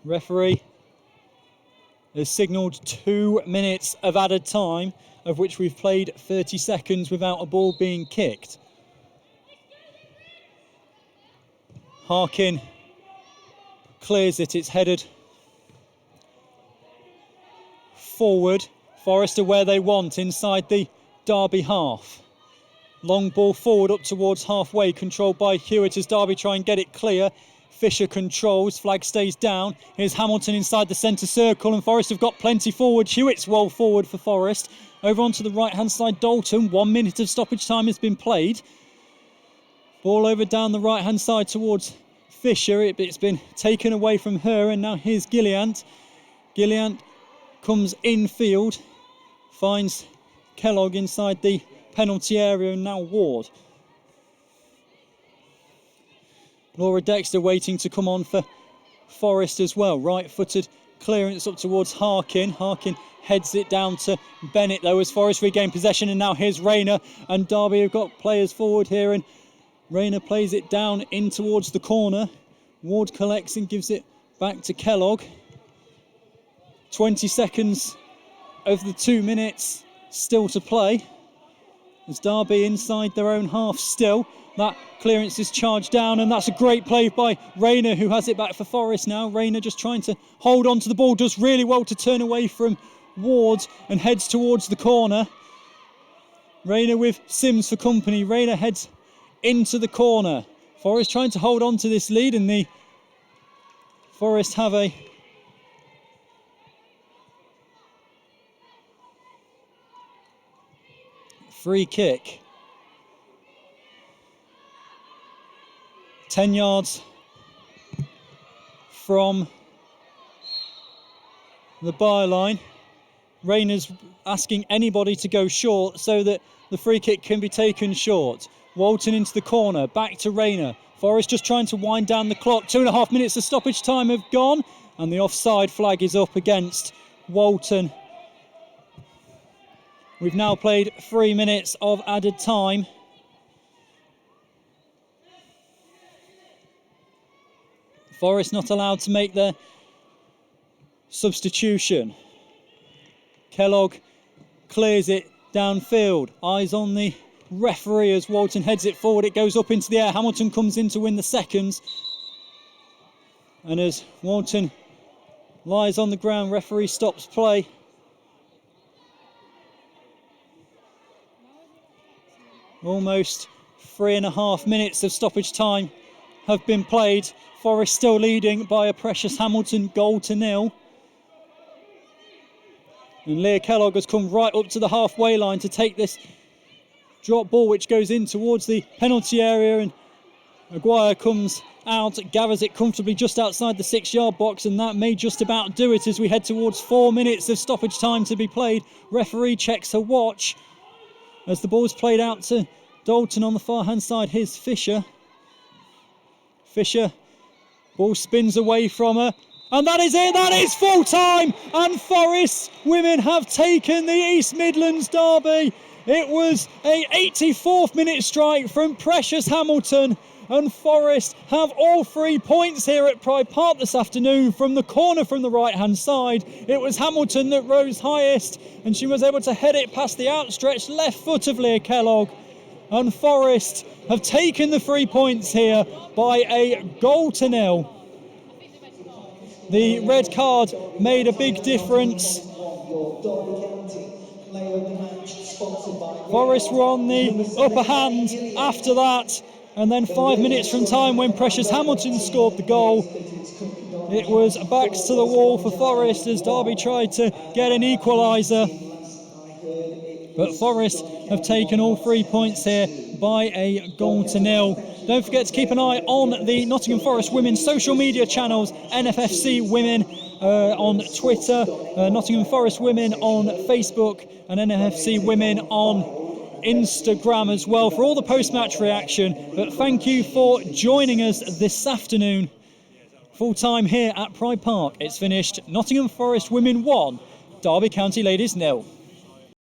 Referee has signalled 2 minutes of added time, of which we've played 30 seconds without a ball being kicked. Harkin clears it. It's headed forward. Forest are where they want, inside the Derby half. Long ball forward up towards halfway, controlled by Hewitt as Derby try and get it clear. Fisher controls, flag stays down. Here's Hamilton inside the centre circle, and Forest have got plenty forward. Hewitt's well forward for Forest. Over onto the right-hand side, Dalton. 1 minute of stoppage time has been played. Ball over down the right-hand side towards Fisher. It's been taken away from her, and now here's Gilliant. Gilliant comes infield, finds Kellogg inside the penalty area, and now Ward. Laura Dexter waiting to come on for Forest as well. Right-footed clearance up towards Harkin. Harkin heads it down to Bennett though as Forest regain possession, and now here's Rayner, and Derby have got players forward here, and Rayner plays it down in towards the corner. Ward collects and gives it back to Kellogg. 20 seconds of the 2 minutes still to play. As Derby inside their own half still. That clearance is charged down, and that's a great play by Rayner, who has it back for Forest now. Rayner just trying to hold on to the ball, does really well to turn away from Ward and heads towards the corner. Rayner with Sims for company. Rayner heads into the corner. Forest trying to hold on to this lead, and the Forest have a free kick. 10 yards from the byline. Rayner's asking anybody to go short so that the free kick can be taken short. Walton into the corner, back to Rayner. Forest just trying to wind down the clock. 2.5 minutes of stoppage time have gone, and the offside flag is up against Walton. We've now played 3 minutes of added time. Forest not allowed to make their substitution. Kellogg clears it downfield. Eyes on the referee as Walton heads it forward. It goes up into the air. Hamilton comes in to win the seconds. And as Walton lies on the ground, referee stops play. Almost 3.5 minutes of stoppage time have been played. Forest still leading by a Precious Hamilton goal to nil. And Leah Kellogg has come right up to the halfway line to take this drop ball, which goes in towards the penalty area, and Aguirre comes out, gathers it comfortably just outside the 6-yard box, and that may just about do it as we head towards 4 minutes of stoppage time to be played. Referee checks her watch as the ball's played out to Dalton on the far hand side. Here's Fisher. Fisher, ball spins away from her, and that is it, that is full time, and Forest women have taken the East Midlands derby. It was a 84th minute strike from Precious Hamilton, and Forest have all 3 points here at Pride Park this afternoon from the corner from the right hand side. It was Hamilton that rose highest, and she was able to head it past the outstretched left foot of Leah Kellogg, and Forest have taken the 3 points here by a goal to nil. The red card made a big difference. Forest were on the upper hand after that, and then 5 minutes from time when Precious Hamilton scored the goal, it was backs to the wall for Forest as Derby tried to get an equaliser. But Forest have taken all 3 points here by a goal to nil. Don't forget to keep an eye on the Nottingham Forest women's social media channels, NFFC Women on Twitter, Nottingham Forest Women on Facebook, and NFFC Women on Instagram as well for all the post-match reaction. But thank you for joining us this afternoon. Full time here at Pride Park. It's finished Nottingham Forest Women 1, Derby County Ladies 0.